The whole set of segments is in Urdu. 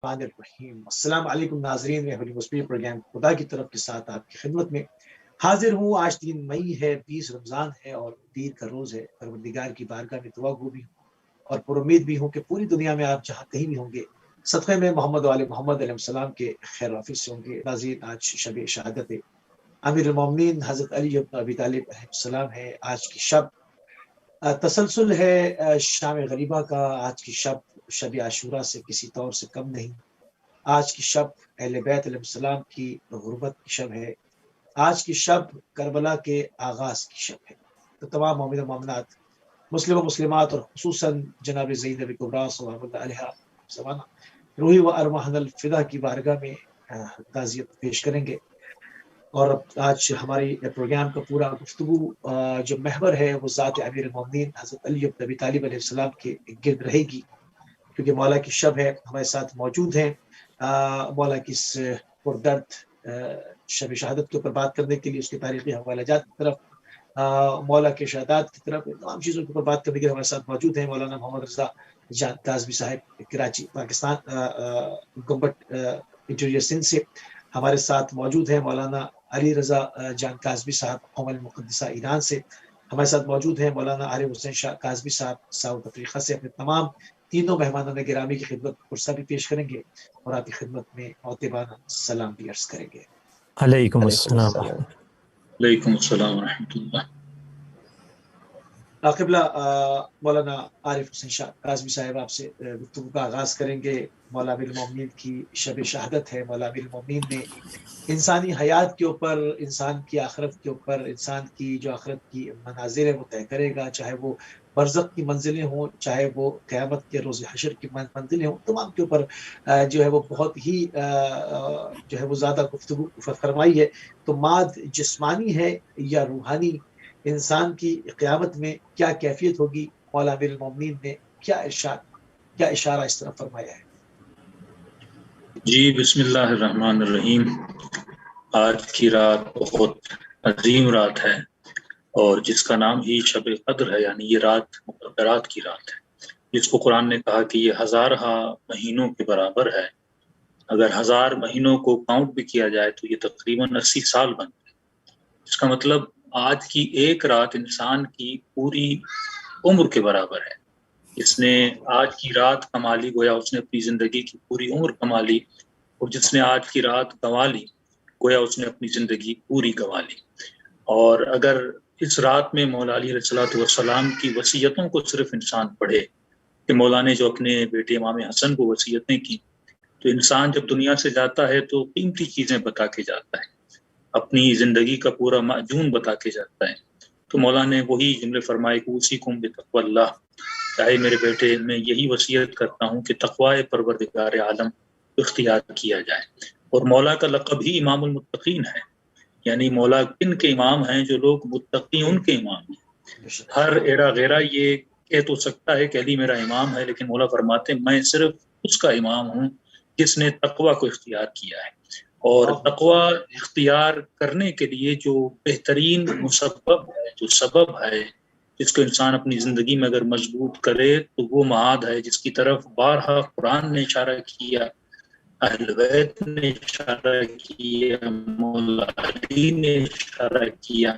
الرحمن الرحیم۔ السلام علیکم ناظرین، میں ہولی مسبی پروگرام خدا کی طرف کے ساتھ آپ کی خدمت میں حاضر ہوں۔ آج 3 مئی ہے، 20 رمضان ہے اور پیر کا روز ہے۔ پروردگار کی بارگاہ میں دعا گو بھی ہوں اور پر امید بھی ہوں کہ پوری دنیا میں آپ جہاں کہیں بھی ہوں گے صدقے میں محمد و آل محمد علیہ السلام کے خیر وافظ سے ہوں گے۔ ناظرین، آج شب شہادت امیر المومنین حضرت علی بن ابی طالب علیہ السلام ہے۔ آج کی شب تسلسل ہے شام غریبہ کا۔ آج کی شب عاشورہ سے کسی طور سے کم نہیں۔ آج کی شب اہل بیت علیہ السلام کی غربت کی شب ہے۔ آج کی شب کربلا کے آغاز کی شب ہے۔ تو تمام مومن و مومنات، مسلم و مسلمات اور خصوصاً جناب زینب کبریٰ صلی اللہ علیہ وسلم روحی و ارواحنا الفدا کی بارگاہ میں تعزیت پیش کریں گے۔ اور آج ہماری پروگرام کا پورا گفتگو جو محور ہے وہ ذات امیر المومنین حضرت علی بن ابی طالب علیہ السلام کے گرد رہے گی، کیونکہ مولا کی شب ہے۔ ہمارے ساتھ موجود ہیں مولا کی اس پردرد شب شہادت کے اوپر بات کرنے کے لیے، اس کے تاریخی حوالہ جات کی طرف، مولا کے شہادات کی طرف، تمام چیزوں کے اوپر بات کرنے کے لیے ہمارے ساتھ موجود ہیں مولانا محمد رضا جان کاظمی صاحب، کراچی پاکستان، گمبٹ انٹیریئر سندھ سے۔ ہمارے ساتھ موجود ہیں مولانا علی رضا جان کاظمی صاحب، قوم المقدسہ ایران سے۔ ہمارے ساتھ موجود ہیں مولانا عارف حسین شاہ کاظمی صاحب، ساؤتھ افریقہ سے۔ اپنے تمام تینوں مہمانان گرامی کی خدمت پرسہ بھی پیش کریں گے اور آپ کی خدمت میں معتبانہ سلام بھی عرض کریں گے۔ علیکم السلام۔ علیکم السلام ورحمۃ اللہ۔ قبلہ مولانا عارف حسین شاہ کاظمی صاحب آپ سے گفتگو کا آغاز کریں گے۔ مولا امیر المومنین کی شب شہادت ہے۔ مولا امیر المومنین نے انسانی حیات کے اوپر، انسان کی آخرت کے اوپر، انسان کی جو آخرت کی مناظر ہے وہ طے کرے گا، چاہے وہ برزخ کی منزلیں ہوں، چاہے وہ قیامت کے روز حشر کی منزلیں ہوں، تمام کے اوپر جو ہے وہ بہت ہی جو ہے وہ زیادہ گفتگو فرمائی ہے۔ تو ماد جسمانی ہے یا روحانی، انسان کی قیامت میں کیا کیفیت ہوگی، مولا امیر المومنین نے کیا اشارہ اس طرح فرمایا ہے؟ جی، بسم اللہ الرحمن الرحیم۔ آج کی رات بہت عظیم رات ہے اور جس کا نام ہی شب قدر ہے، یعنی یہ رات مقدرات کی رات ہے، جس کو قرآن نے کہا کہ یہ 1000 مہینوں کے برابر ہے۔ اگر 1000 مہینوں کو کاؤنٹ بھی کیا جائے تو یہ تقریباً 80 سال بنتے ہیں۔ اس کا مطلب آج کی ایک رات انسان کی پوری عمر کے برابر ہے۔ جس نے آج کی رات کما لی، گویا اس نے اپنی زندگی کی پوری عمر کما لی، اور جس نے آج کی رات گنوا لی، گویا اس نے اپنی زندگی پوری گنوا لی۔ اور اگر اس رات میں مولا علی علیہ السلام کی وصیتوں کو صرف انسان پڑھے کہ مولا نے جو اپنے بیٹے امام حسن کو وصیتیں کی، تو انسان جب دنیا سے جاتا ہے تو قیمتی چیزیں بتا کے جاتا ہے، اپنی زندگی کا پورا معجون بتا کے جاتا ہے۔ تو مولا نے وہی جملے فرمائے کہ اوصیکم بتقوی اللہ، چاہے میرے بیٹے میں یہی وصیت کرتا ہوں کہ تقوی پروردگار عالم اختیار کیا جائے۔ اور مولا کا لقب ہی امام المتقین ہے، یعنی مولا کن کے امام ہیں؟ جو لوگ متقی ان کے امام ہیں۔ ہر ایڑا غیرہ یہ کہہ تو سکتا ہے کہ علی میرا امام ہے، لیکن مولا فرماتے ہیں میں صرف اس کا امام ہوں جس نے تقوی کو اختیار کیا ہے۔ اور تقوی اختیار کرنے کے لیے جو بہترین مسبب ہے، جو سبب ہے، جس کو انسان اپنی زندگی میں اگر مضبوط کرے تو وہ معاد ہے جس کی طرف بارہا قرآن نے اشارہ کیا، اہل بیت نے اشارہ کیا، مولا علی نے اشارہ کیا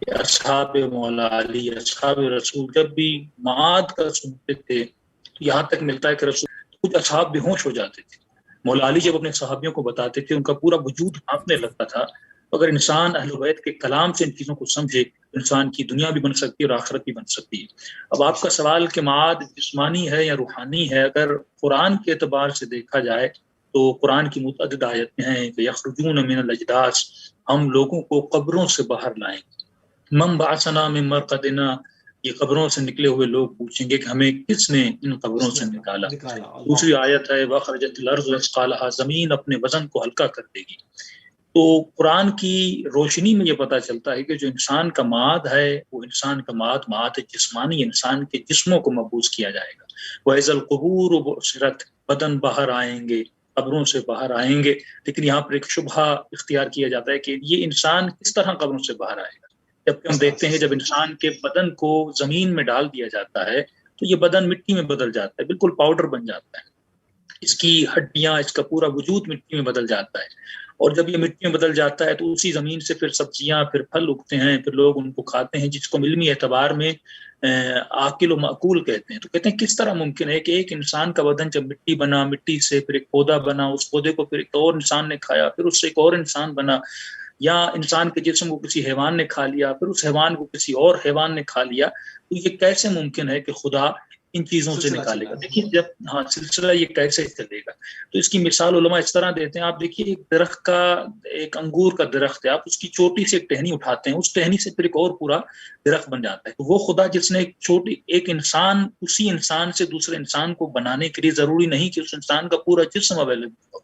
کہ اصحاب مولا علی، اصحاب رسول جب بھی معاد کا سنتے تھے تو یہاں تک ملتا ہے کہ رسول کچھ اصحاب بے ہوش ہو جاتے تھے۔ مولا علی جب اپنے صحابیوں کو بتاتے تھے ان کا پورا وجود کانپنے لگتا تھا۔ اگر انسان اہل بیت کے کلام سے ان چیزوں کو سمجھے، انسان کی دنیا بھی بن سکتی ہے اور آخرت بھی بن سکتی ہے۔ اب آپ کا سوال کہ معاد جسمانی ہے یا روحانی ہے، اگر قرآن کے اعتبار سے دیکھا جائے تو قرآن کی متعدد آیتیں ہیں کہ یخرجون من الاجداث، ہم لوگوں کو قبروں سے باہر لائیں گے۔ من بعثنا من مرقدنا، یہ قبروں سے نکلے ہوئے لوگ پوچھیں گے کہ ہمیں کس نے ان قبروں سے نکالا۔ دوسری آیت ہے وَأَخْرَجَتِ الْأَرْضُ أَثْقَالَهَا، زمین اپنے وزن کو ہلکا کر دے گی۔ تو قرآن کی روشنی میں یہ پتہ چلتا ہے کہ جو انسان کا معاد ہے وہ انسان کا معاد جسمانی، انسان کے جسموں کو مبعوث کیا جائے گا۔ وَإِذَا الْقُبُورُ بُعْثِرَتْ، بدن باہر آئیں گے، قبروں سے باہر آئیں گے۔ لیکن یہاں پر ایک شبہہ اختیار کیا جاتا ہے کہ یہ انسان کس طرح قبروں سے باہر آئے گا، جبکہ ہم دیکھتے ہیں جب انسان کے بدن کو زمین میں ڈال دیا جاتا ہے تو یہ بدن مٹی میں بدل جاتا ہے، بالکل پاؤڈر بن جاتا ہے۔ اس کی ہڈیاں، اس کا پورا وجود مٹی میں بدل جاتا ہے، اور جب یہ مٹی میں بدل جاتا ہے تو اسی زمین سے پھر سبزیاں، پھر پھل اگتے ہیں، پھر لوگ ان کو کھاتے ہیں، جس کو علمی اعتبار میں عاقل و معقول کہتے ہیں۔ تو کہتے ہیں کس طرح ممکن ہے کہ ایک انسان کا بدن جب مٹی بنا، مٹی سے پھر ایک پودا بنا، اس پودے کو پھر ایک اور انسان نے کھایا، پھر اس سے ایک اور انسان بنا، یا انسان کے جسم کو کسی حیوان نے کھا لیا، پھر اس حیوان کو کسی اور حیوان نے کھا لیا، تو یہ کیسے ممکن ہے کہ خدا ان چیزوں سے نکالے گا؟ دیکھیے جب سلسلہ یہ کیسے چلے گا، تو اس کی مثال علماء اس طرح دیتے ہیں۔ آپ دیکھیے ایک درخت کا، ایک انگور کا درخت ہے، آپ اس کی چوٹی سے ایک ٹہنی اٹھاتے ہیں، اس ٹہنی سے پھر ایک اور پورا درخت بن جاتا ہے۔ تو وہ خدا جس نے ایک انسان، اسی انسان سے دوسرے انسان کو بنانے کے لیے ضروری نہیں کہ اس انسان کا پورا جسم اویلیبل ہو،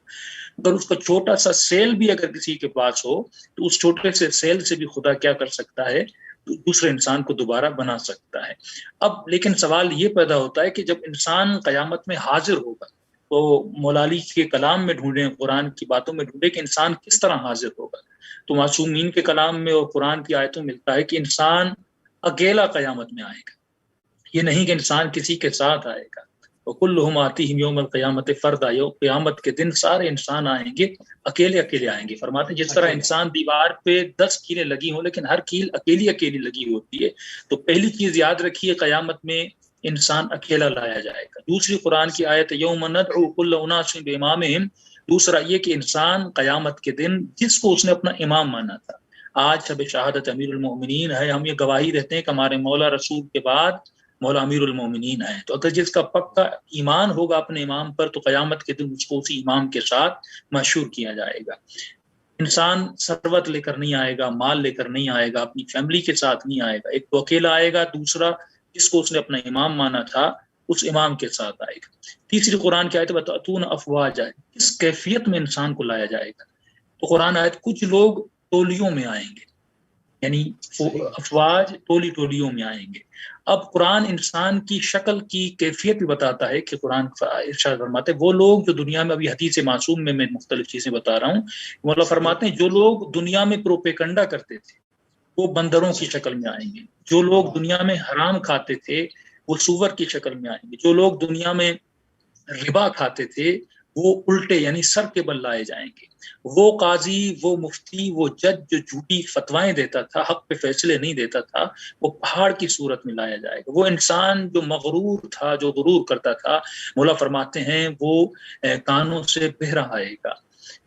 اگر اس کا چھوٹا سا سیل بھی اگر کسی کے پاس ہو تو اس چھوٹے سے سیل سے بھی خدا کیا کر سکتا ہے، دوسرے انسان کو دوبارہ بنا سکتا ہے۔ اب لیکن سوال یہ پیدا ہوتا ہے کہ جب انسان قیامت میں حاضر ہوگا تو مولا علی کے کلام میں ڈھونڈیں، قرآن کی باتوں میں ڈھونڈیں کہ انسان کس طرح حاضر ہوگا، تو معصومین کے کلام میں اور قرآن کی آیتوں میں ملتا ہے کہ انسان اکیلا قیامت میں آئے گا، یہ نہیں کہ انسان کسی کے ساتھ آئے گا۔ وَكُلُّهُمْ آتِيهِمْ يَوْمَ الْقِيَامَةِ فَرْدًا، قیامت کے دن سارے انسان آئیں گے، اکیلے اکیلے آئیں گے۔ فرماتے ہیں جس طرح انسان دیوار پہ 10 کیلیں لگی ہوں لیکن ہر کیل اکیلی اکیلی لگی ہوتی ہے، تو پہلی چیز یاد رکھیے قیامت میں انسان اکیلا لایا جائے گا۔ دوسری قرآن کی آیت یوم ندعو کل اناس بامامہم، دوسرا یہ کہ انسان قیامت کے دن جس کو اس نے اپنا امام مانا تھا، آج شب شہادت امیر المومنین ہے، ہم یہ گواہی دیتے ہیں کہ ہمارے مولا رسول کے بعد مولا امیر المومنین ہے، تو اگر جس کا پکا ایمان ہوگا اپنے امام پر تو قیامت کے دن اس کو اسی امام کے ساتھ مشہور کیا جائے گا۔ انسان ثروت لے کر نہیں آئے گا، مال لے کر نہیں آئے گا، اپنی فیملی کے ساتھ نہیں آئے گا، ایک تو اکیلا آئے گا، دوسرا جس کو اس نے اپنا امام مانا تھا اس امام کے ساتھ آئے گا۔ تیسری قرآن کی آیت وَتَأْتُونَ أَفْوَاجًا، کس کیفیت میں انسان کو لایا جائے گا، تو قرآن آیت کچھ لوگ ٹولیوں میں آئیں گے، یعنی افواج ٹولیوں میں آئیں گے۔ اب قرآن انسان کی شکل کی کیفیت بھی بتاتا ہے کہ قرآن ارشاد فرماتے ہیں وہ لوگ جو دنیا میں، ابھی حدیث معصوم میں مختلف چیزیں بتا رہا ہوں، مولا فرماتے ہیں جو لوگ دنیا میں پروپیگنڈا کرتے تھے وہ بندروں کی شکل میں آئیں گے، جو لوگ دنیا میں حرام کھاتے تھے وہ سور کی شکل میں آئیں گے، جو لوگ دنیا میں ربا کھاتے تھے وہ الٹے یعنی سر کے بل لائے جائیں گے، وہ قاضی، وہ مفتی، وہ جج جو جھوٹی فتوائیں دیتا تھا، حق پہ فیصلے نہیں دیتا تھا، وہ پہاڑ کی صورت میں لایا جائے گا، وہ انسان جو مغرور تھا، جو غرور کرتا تھا، مولا فرماتے ہیں وہ کانوں سے بہرا آئے گا،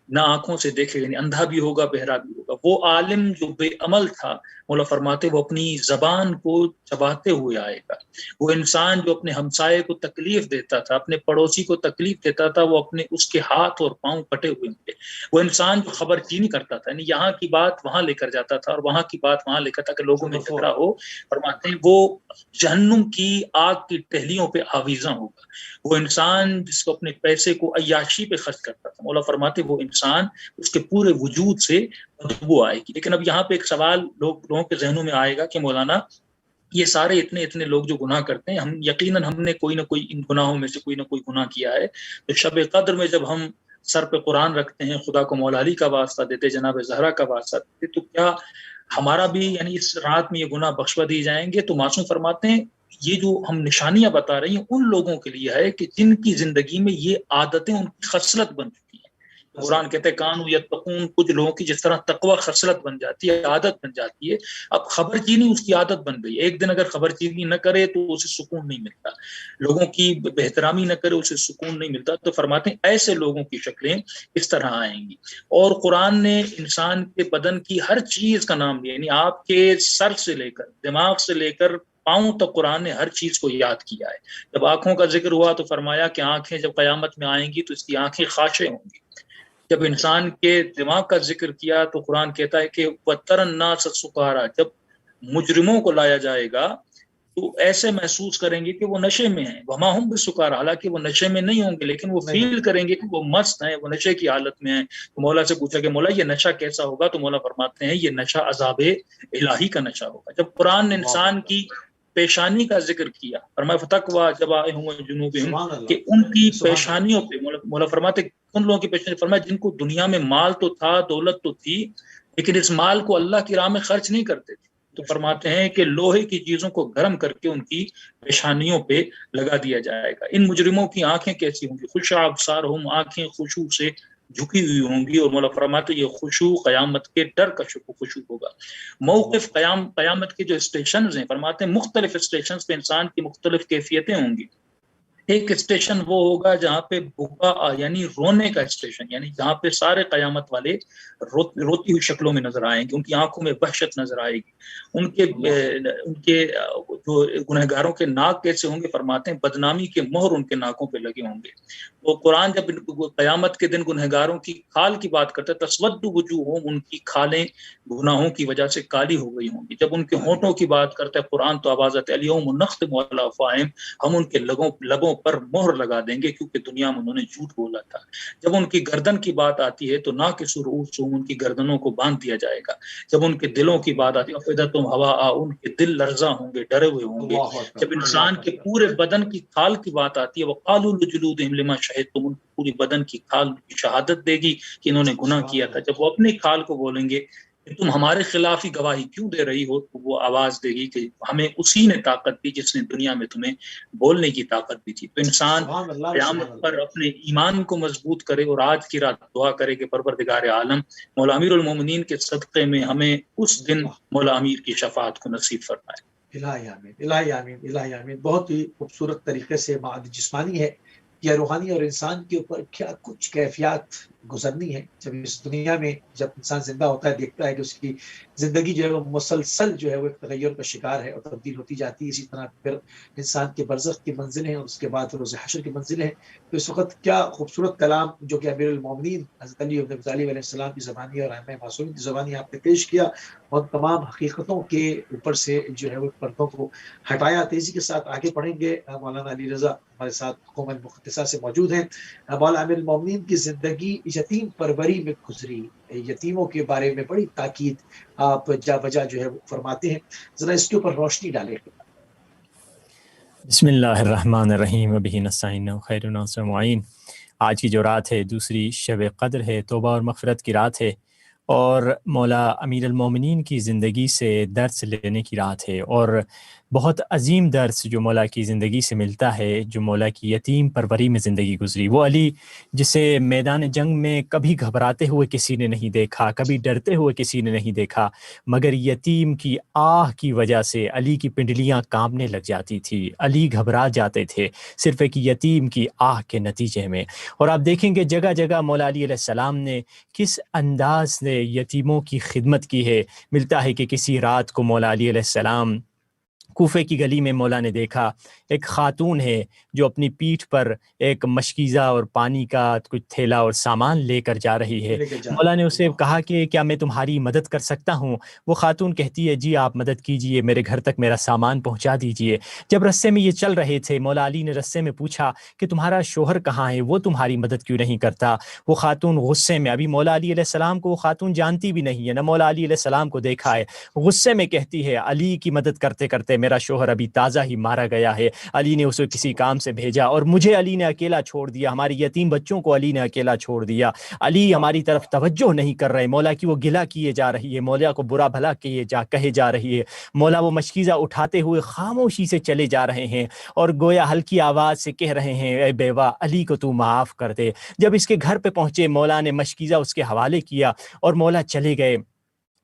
نہ آنکھوں سے دیکھے، یعنی اندھا بھی ہوگا بہرا بھی ہوگا، وہ عالم جو بے عمل تھا، مولا فرماتے وہ اپنی زبان کو چباتے ہوئے آئے گا، وہ انسان جو اپنے ہمسائے کو تکلیف دیتا تھا، اپنے پڑوسی کو تکلیف دیتا تھا، وہ اپنے اس کے ہاتھ اور پاؤں کٹے ہوئے ہوں گے، وہ انسان جو خبر چینی کرتا تھا، یعنی یہاں کی بات وہاں لے کر جاتا تھا اور وہاں کی بات وہاں لے کر تھا کہ لوگوں میں جھگڑا ہو، فرماتے ہیں وہ جہنم کی آگ کی ٹہلیوں پہ آویزاں ہوگا، وہ انسان جس کو اپنے پیسے کو عیاشی پہ خرچ کرتا تھا، مولا فرماتے وہ انسان اس کے پورے وجود سے بدبو آئے گی۔ لیکن اب یہاں پہ ایک سوال لوگوں کے ذہنوں میں آئے گا کہ مولانا یہ سارے اتنے لوگ جو گناہ کرتے ہیں، ہم یقیناً ہم نے کوئی نہ کوئی ان گناہوں میں سے کوئی نہ کوئی گناہ کیا ہے، تو شب قدر میں جب ہم سر پہ قرآن رکھتے ہیں، خدا کو مولا علی کا واسطہ دیتے، جناب زہرا کا واسطہ دیتے، تو کیا ہمارا بھی یعنی اس رات میں یہ گناہ بخشوا دیے جائیں گے؟ تو معصوم فرماتے ہیں یہ جو ہم نشانیاں بتا رہی ہیں ان لوگوں کے لیے ہے کہ جن کی زندگی میں یہ عادتیں ان کی خصلت بن چکی ہیں۔ قرآن کہتے ہیں کانوا یتقون، کچھ لوگوں کی جس طرح تقوی خصلت بن جاتی ہے، عادت بن جاتی ہے، اب خبر چینی اس کی عادت بن گئی، ایک دن اگر خبر چینی نہ کرے تو اسے سکون نہیں ملتا، لوگوں کی بہترامی نہ کرے اسے سکون نہیں ملتا، تو فرماتے ہیں ایسے لوگوں کی شکلیں اس طرح آئیں گی۔ اور قرآن نے انسان کے بدن کی ہر چیز کا نام لیا، یعنی آپ کے سر سے لے کر دماغ سے لے کر پاؤں تک قرآن نے ہر چیز کو یاد کیا ہے۔ جب آنکھوں کا ذکر ہوا تو فرمایا کہ آنکھیں جب قیامت میں آئیں گی تو اس کی آنکھیں خاشع ہوں گی۔ جب انسان کے دماغ کا ذکر کیا تو قرآن کہتا ہے کہ وَتَرَى النَّاسَ سُکَارَىٰ، جب مجرموں کو لایا جائے گا تو ایسے محسوس کریں گے کہ وہ نشے میں ہیں، وَمَا هُمْ بِسُکَارَىٰ، حالانکہ وہ نشے میں نہیں ہوں گے لیکن وہ فیل کریں گے کہ وہ مست ہیں، وہ نشے کی حالت میں ہیں۔ تو مولا سے پوچھا کہ مولا یہ نشہ کیسا ہوگا؟ تو مولا فرماتے ہیں یہ نشہ عذاب الہی کا نشہ ہوگا۔ جب قرآن نے انسان کی پیشانی کا ذکر کیا، فرمایا فتقوا جب آئے ہوں جنوبہم، کہ ان کی پیشانیوں پہ مولا فرماتے ان لوگوں کی پیشانی، فرمایا جن کو دنیا میں مال تو تھا، دولت تو تھی، لیکن اس مال کو اللہ کی راہ میں خرچ نہیں کرتے تھے، تو فرماتے ہیں کہ لوہے کی چیزوں کو گرم کر کے ان کی پیشانیوں پہ لگا دیا جائے گا. ان مجرموں کی آنکھیں کیسی ہوں گی؟ خشع ابصارہم، آنکھیں خشوع سے جھکی ہوئی ہوں گی. اور مولا فرماتے ہیں یہ خشوع قیامت کے ڈر کا خشوع ہوگا. موقف قیامت کے جو اسٹیشنز ہیں، فرماتے ہیں مختلف اسٹیشنز پہ انسان کی مختلف کیفیتیں ہوں گی. ایک اسٹیشن وہ ہوگا جہاں پہ بکا یعنی رونے کا اسٹیشن، یعنی جہاں پہ سارے قیامت والے روتی ہوئی شکلوں میں نظر آئیں گے، ان کی آنکھوں میں وحشت نظر آئے گی. ان کے جو گنہگاروں کے ناک کیسے ہوں گے؟ فرماتے ہیں بدنامی کے مہر ان کے ناکوں پہ لگے ہوں گے. تو قرآن جب قیامت کے دن گنہگاروں کی کھال کی بات کرتا ہے، تسود وجوہہم، ان کی کھالیں گناہوں کی وجہ سے کالی ہو گئی ہوں گی. جب ان کے ہونٹوں کی بات کرتا ہے قرآن تو آواز آتی ہے الیوم نختم علی افواہہم، ہم ان کے لبوں پر مہر لگا دیں گے کیونکہ دنیا میں انہوں نے جھوٹ بولا تھا. جب ان کی گردن کی بات آتی ہے تو ناکسوا رؤوسہم، ان کی گردنوں کو باندھ دیا جائے گا. جب ان کے دلوں کی بات آتی ہے افئدۃ ہواء، ان کے دل لرزاں ہوں گے، ڈرے ہوئے ہوں گے. جب انسان کے پورے بدن کی کھال کی بات آتی ہے وقالوا لجلودہم لما شہدتم، ان کی پوری بدن کی کھال شہادت دے گی کہ انہوں نے گناہ کیا تھا. جب وہ اپنی کھال کو بولیں گے کہ تم ہمارے خلاف ہی گواہی کیوں دے رہی ہو، تو وہ آواز دے گی کہ ہمیں اسی نے طاقت دی جس نے دنیا میں تمہیں بولنے کی طاقت دی تھی. تو انسان قیامت پر اپنے ایمان کو مضبوط کرے اور آج کی رات دعا کرے کہ پروردگار عالم مولا امیر المومنین کے صدقے میں ہمیں اس دن مولا امیر کی شفاعت کو نصیب فرمائے. الہی آمین، الہی آمین، الہی آمین. بہت ہی خوبصورت طریقے سے معاد جسمانی ہے یا روحانی، اور انسان کے اوپر کیا کچھ کیفیات گزرنی ہے جب اس دنیا میں، جب انسان زندہ ہوتا ہے، دیکھتا ہے کہ اس کی زندگی جو ہے وہ مسلسل جو ہے وہ ایک تغیر کا شکار ہے اور تبدیل ہوتی جاتی ہے. اسی طرح پھر انسان کے برزخ کی منزلیں ہیں اور اس کے بعد روز حشر کی منزلیں ہیں. تو اس وقت کیا خوبصورت کلام جو کہ امیر المومنین حضرت علی بن ابی طالب علیہ السلام کی زبانی اور ائمہ معصومین کی زبانی آپ نے پیش کیا، اور تمام حقیقتوں کے اوپر سے جو ہے وہ پردوں کو ہٹایا. تیزی کے ساتھ آگے پڑھیں گے. مولانا علی رضا ہمارے ساتھ حکومت مقدسہ سے موجود ہیں. مولانا امیر المومنین کی زندگی یتیم پروری میں گزری، یتیموں کے بارے میں بڑی تاکید آپ جا بجا جو ہے فرماتے ہیں. ذرا اس کے اوپر روشنی ڈالیں. بسم اللہ الرحمن الرحیم وبہ نستعین خیر الناس معین. آج کی جو رات ہے دوسری شب قدر ہے، توبہ اور مغفرت کی رات ہے، اور مولا امیر المومنین کی زندگی سے درس لینے کی رات ہے، اور بہت عظیم درس جو مولا کی زندگی سے ملتا ہے، جو مولا کی یتیم پروری میں زندگی گزری. وہ علی جسے میدان جنگ میں کبھی گھبراتے ہوئے کسی نے نہیں دیکھا، کبھی ڈرتے ہوئے کسی نے نہیں دیکھا، مگر یتیم کی آہ کی وجہ سے علی کی پنڈلیاں کانپنے لگ جاتی تھی، علی گھبرا جاتے تھے صرف ایک یتیم کی آہ کے نتیجے میں. اور آپ دیکھیں گے جگہ جگہ مولا علی علیہ السلام نے کس انداز سے یتیموں کی خدمت کی ہے. ملتا ہے کہ کسی رات کو مولا علی علیہ السلام کوفے کی گلی میں مولا نے دیکھا ایک خاتون ہے جو اپنی پیٹھ پر ایک مشکیزہ اور پانی کا کچھ تھیلا اور سامان لے کر جا رہی ہے. مولا نے اسے کہا کہ کیا میں تمہاری مدد کر سکتا ہوں؟ وہ خاتون کہتی ہے جی آپ مدد کیجئے، میرے گھر تک میرا سامان پہنچا دیجئے. جب رستے میں یہ چل رہے تھے، مولا علی نے رستے میں پوچھا کہ تمہارا شوہر کہاں ہے، وہ تمہاری مدد کیوں نہیں کرتا؟ وہ خاتون غصے میں، ابھی مولا علی علیہ السلام کو وہ خاتون جانتی بھی نہیں ہے، نہ مولا علی علیہ السلام کو دیکھا ہے، غصے میں کہتی ہے علی کی مدد کرتے کرتے میرا شوہر ابھی تازہ ہی مارا گیا ہے، علی نے اسے کسی کام سے بھیجا اور مجھے علی نے اکیلا چھوڑ دیا، ہماری یتیم بچوں کو علی نے اکیلا چھوڑ دیا، علی ہماری طرف توجہ نہیں کر رہے. مولا کی وہ گلہ کیے جا رہی ہے، مولا کو برا بھلا کہے جا رہی ہے. مولا وہ مشکیزہ اٹھاتے ہوئے خاموشی سے چلے جا رہے ہیں اور گویا ہلکی آواز سے کہہ رہے ہیں اے بیوہ علی کو تو معاف کر دے. جب اس کے گھر پہ پہنچے مولا نے مشکیزہ اس کے حوالے کیا اور مولا چلے گئے.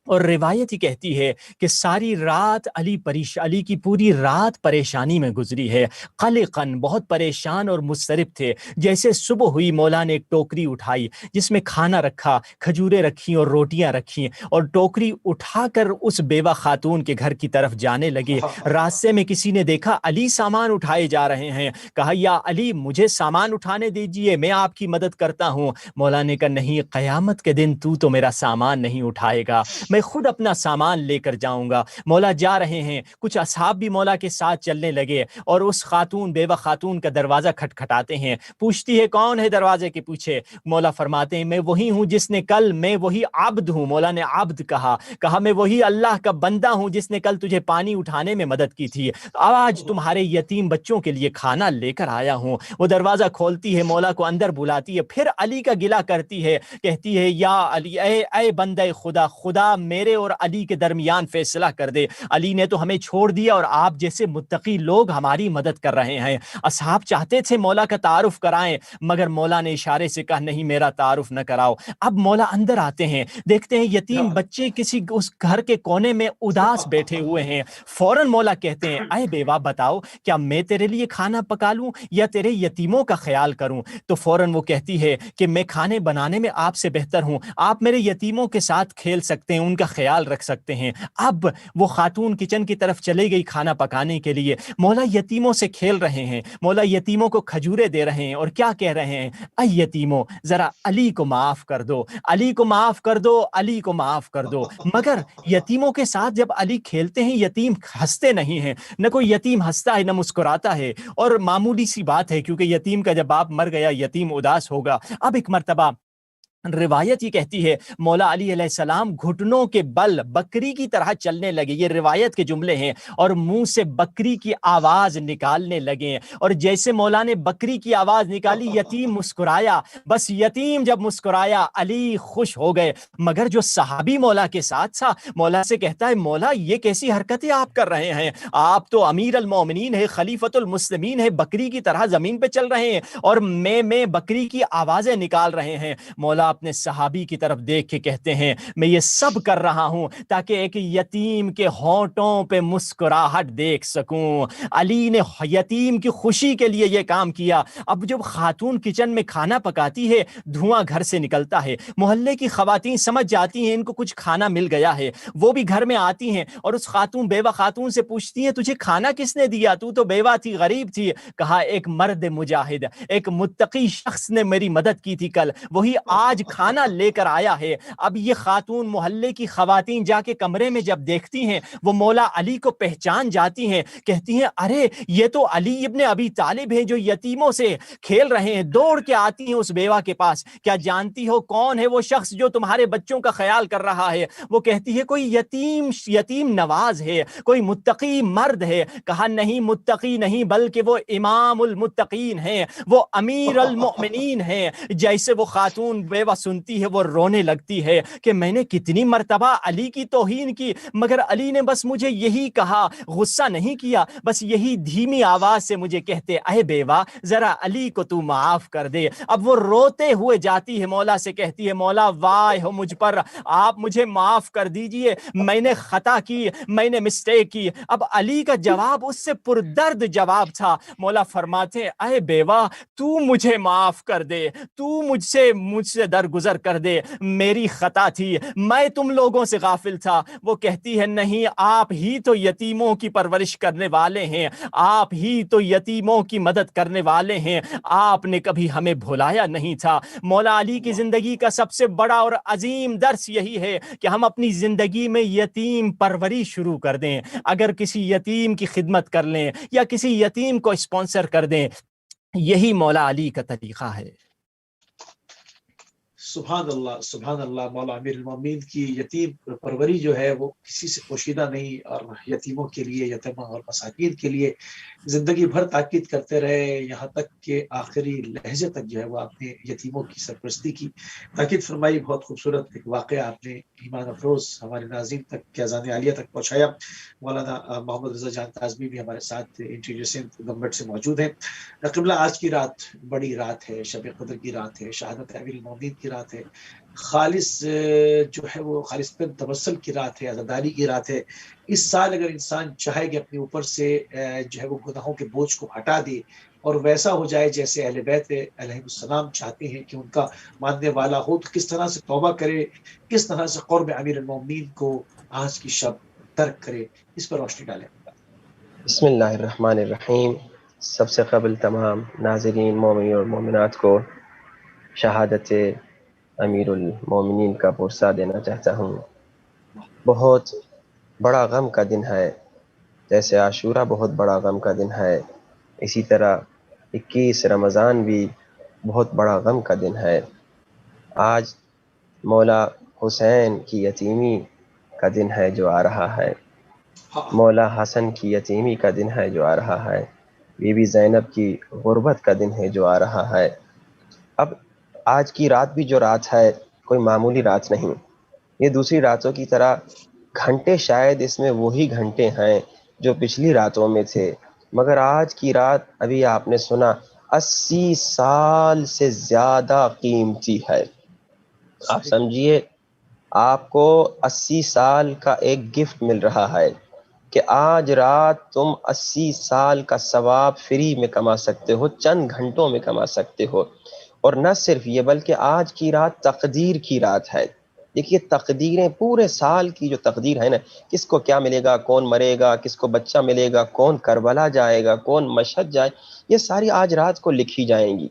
اور روایت ہی کہتی ہے کہ ساری رات علی کی پوری رات پریشانی میں گزری ہے، قلقاً بہت پریشان اور مضطرب تھے. جیسے صبح ہوئی مولا نے ایک ٹوکری اٹھائی جس میں کھانا رکھا، کھجوریں رکھیں اور روٹیاں رکھیں، اور ٹوکری اٹھا کر اس بیوہ خاتون کے گھر کی طرف جانے لگے. راستے میں کسی نے دیکھا علی سامان اٹھائے جا رہے ہیں، کہا یا علی مجھے سامان اٹھانے دیجئے، میں آپ کی مدد کرتا ہوں. مولا نے کہا نہیں، قیامت کے دن تو میرا سامان نہیں اٹھائے گا، میں خود اپنا سامان لے کر جاؤں گا. مولا جا رہے ہیں، کچھ اصحاب بھی مولا کے ساتھ چلنے لگے اور اس بیوہ خاتون کا دروازہ کھٹکھٹاتے ہیں. پوچھتی ہے کون ہے دروازے کے پیچھے؟ مولا فرماتے ہیں میں وہی ہوں جس نے کل، میں وہی عبد ہوں. مولا نے عبد کہا میں وہی اللہ کا بندہ ہوں جس نے کل تجھے پانی اٹھانے میں مدد کی تھی، آج تمہارے یتیم بچوں کے لیے کھانا لے کر آیا ہوں. وہ دروازہ کھولتی ہے، مولا کو اندر بلاتی ہے، پھر علی کا گلہ کرتی ہے، کہتی ہے یا علی اے بندہ خدا میرے اور علی کے درمیان فیصلہ کر دے. علی نے تو ہمیں چھوڑ دیا اور آپ جیسے متقی لوگ ہماری مدد کر رہے ہیں. اصحاب چاہتے تھے مولا کا تعارف کرائیں مگر مولا نے اشارے سے کہا نہیں میرا تعارف نہ کراؤ. اب مولا اندر آتے ہیں, دیکھتے ہیں یتیم بچے کسی اس گھر کے کونے میں اداس بیٹھے ہوئے ہیں. فوراً مولا کہتے ہیں اے بیوہ بتاؤ کیا میں تیرے لیے کھانا پکا لوں یا تیرے یتیموں کا خیال کروں؟ تو فوراً وہ کہتی ہے کہ میں کھانے بنانے میں آپ سے بہتر ہوں, آپ میرے یتیموں کے ساتھ کھیل سکتے ہیں, ان کا خیال رکھ سکتے ہیں. اب وہ خاتون کچن کی طرف چلے گئی کھانا پکانے کے لیے. مولا یتیموں سے کھیل رہے ہیں, مولا یتیموں کو کھجورے دے رہے ہیں اور کیا کہہ رہے ہیں, اے یتیموں ذرا علی کو معاف کر دو, علی کو معاف کر دو, علی کو معاف کر دو. مگر یتیموں کے ساتھ جب علی کھیلتے ہیں یتیم ہنستے نہیں ہیں, نہ کوئی یتیم ہنستا ہے نہ مسکراتا ہے. اور معمولی سی بات ہے کیونکہ یتیم کا جب باپ مر گیا یتیم اداس ہوگا. اب ایک مرتبہ روایت یہ کہتی ہے مولا علی علیہ السلام گھٹنوں کے بل بکری کی طرح چلنے لگے, یہ روایت کے جملے ہیں, اور منہ سے بکری کی آواز نکالنے لگے. اور جیسے مولا نے بکری کی آواز نکالی یتیم مسکرایا, بس یتیم جب مسکرایا علی خوش ہو گئے. مگر جو صحابی مولا کے ساتھ تھا مولا سے کہتا ہے مولا یہ کیسی حرکتیں آپ کر رہے ہیں, آپ تو امیر المومنین ہے, خلیفۃ المسلمین ہے, بکری کی طرح زمین پہ چل رہے ہیں اور میں بکری کی آوازیں نکال رہے ہیں. مولا اپنے صحابی کی طرف دیکھ کے کہتے ہیں میں یہ سب کر رہا ہوں تاکہ ایک یتیم کے ہونٹوں پہ مسکراہٹ دیکھ سکوں. علی نے یتیم کی خوشی کے لیے یہ کام کیا. اب جب خاتون کچن میں کھانا پکاتی ہے دھواں گھر سے نکلتا ہے, محلے کی خواتین سمجھ جاتی ہیں ان کو کچھ کھانا مل گیا ہے, وہ بھی گھر میں آتی ہیں اور اس خاتون بیوہ خاتون سے پوچھتی ہیں تجھے کھانا کس نے دیا, تو بیوہ تھی, غریب تھی. کہا ایک مرد مجاہد, ایک متقی شخص نے میری مدد کی تھی کل, وہی آج کھانا لے کر آیا ہے. اب یہ خاتون محلے کی خواتین جا کے کمرے میں جب دیکھتی ہیں وہ مولا علی کو پہچان جاتی ہیں, کہتی ہیں ارے یہ تو علی ابن ابی طالب ہیں جو یتیموں سے کھیل رہے ہیں. دوڑ کے آتی ہیں اس بیوہ کے پاس, کیا جانتی ہو کون ہے وہ شخص جو تمہارے بچوں کا خیال کر رہا ہے؟ وہ کہتی ہے کوئی یتیم نواز ہے, کوئی متقی مرد ہے. کہا نہیں متقی نہیں بلکہ وہ امام المتقین ہیں, وہ امیر المؤمنین ہیں. جیسے وہ خاتون بیوہ سنتی ہے وہ رونے لگتی ہے کہ میں نے کتنی مرتبہ علی کی توہین کی مگر علی نے بس مجھے یہی کہا, غصہ نہیں کیا, بس یہی دھیمی آواز سے مجھے کہتے اے بیوہ ذرا علی کو تو معاف کر دے. اب وہ روتے ہوئے جاتی ہے مولا سے کہتی ہے مولا وائے ہو مجھ پر, آپ مجھے معاف کر دیجئے, میں نے خطا کی, میں نے مسٹیک کی. اب علی کا جواب اس سے پردرد جواب تھا. مولا فرماتے اے بیوہ تو مجھے معاف کر دے, تو مجھ سے درگزر کر دے, میری خطا تھی, میں تم لوگوں سے غافل تھا. وہ کہتی ہے نہیں آپ ہی تو یتیموں کی پرورش کرنے والے ہیں, آپ ہی تو یتیموں کی مدد کرنے والے ہیں, آپ نے کبھی ہمیں بھلایا نہیں تھا. مولا علی کی زندگی کا سب سے بڑا اور عظیم درس یہی ہے کہ ہم اپنی زندگی میں یتیم پروری شروع کر دیں. اگر کسی یتیم کی خدمت کر لیں یا کسی یتیم کو اسپانسر کر دیں, یہی مولا علی کا طریقہ ہے. سبحان اللہ سبحان اللہ. مولا امیر المومنین کی یتیم پروری جو ہے وہ کسی سے پوشیدہ نہیں, اور یتیموں کے لیے, یتیموں اور مساکین کے لیے زندگی بھر تاکید کرتے رہے, یہاں تک کہ آخری لہجے تک جو ہے وہ آپ نے یتیموں کی سرپرستی کی تاکید فرمائی. بہت خوبصورت ایک واقعہ آپ نے ایمان افروز ہمارے ناظرین تک, اذان عالیہ تک پہنچایا. مولانا محمد رضا جان کاظمی بھی ہمارے ساتھ انٹیریو گورنمنٹ سے موجود ہیں. قبلہ آج کی رات بڑی رات ہے, شب قدر کی رات ہے, شہادت امیر المومنین کی رات ہے, خالص جو ہے وہ خالص پر تبسل کی رات ہے, عزاداری کی رات ہے. اس سال اگر انسان چاہے کہ اپنے اوپر سے جو ہے وہ گناہوں کے بوجھ کو ہٹا دے اور ویسا ہو جائے جیسے اہل بیت علیہ السلام چاہتے ہیں کہ ان کا ماننے والا ہو, تو کس طرح سے توبہ کرے, کس طرح سے قرب امیر المومنین کو آج کی شب ترک کرے, اس پر روشنی ڈالیں. بسم اللہ الرحمن الرحیم. سب سے قبل تمام ناظرین مومنین اور مومنات کو شہادت امیر المومنین کا پرسہ دینا چاہتا ہوں. بہت بڑا غم کا دن ہے, جیسے عاشورہ بہت بڑا غم کا دن ہے, اسی طرح 21 رمضان بھی بہت بڑا غم کا دن ہے. آج مولا حسین کی یتیمی کا دن ہے جو آ رہا ہے, مولا حسن کی یتیمی کا دن ہے جو آ رہا ہے, بی بی زینب کی غربت کا دن ہے جو آ رہا ہے. اب آج کی رات بھی جو رات ہے کوئی معمولی رات نہیں, یہ دوسری راتوں کی طرح گھنٹے شاید اس میں وہی گھنٹے ہیں جو پچھلی راتوں میں تھے، مگر آج کی رات ابھی آپ نے سنا 80 سال سے زیادہ قیمتی ہے۔ آپ سمجھیے آپ کو 80 سال کا ایک گفٹ مل رہا ہے کہ آج رات تم 80 سال کا ثواب فری میں کما سکتے ہو، چند گھنٹوں میں کما سکتے ہو۔ اور نہ صرف یہ بلکہ آج کی رات تقدیر کی رات ہے۔ دیکھیے تقدیریں، پورے سال کی جو تقدیر ہے نا، کس کو کیا ملے گا، کون مرے گا، کس کو بچہ ملے گا، کون کربلا جائے گا، کون مشہد جائے، یہ ساری آج رات کو لکھی جائیں گی۔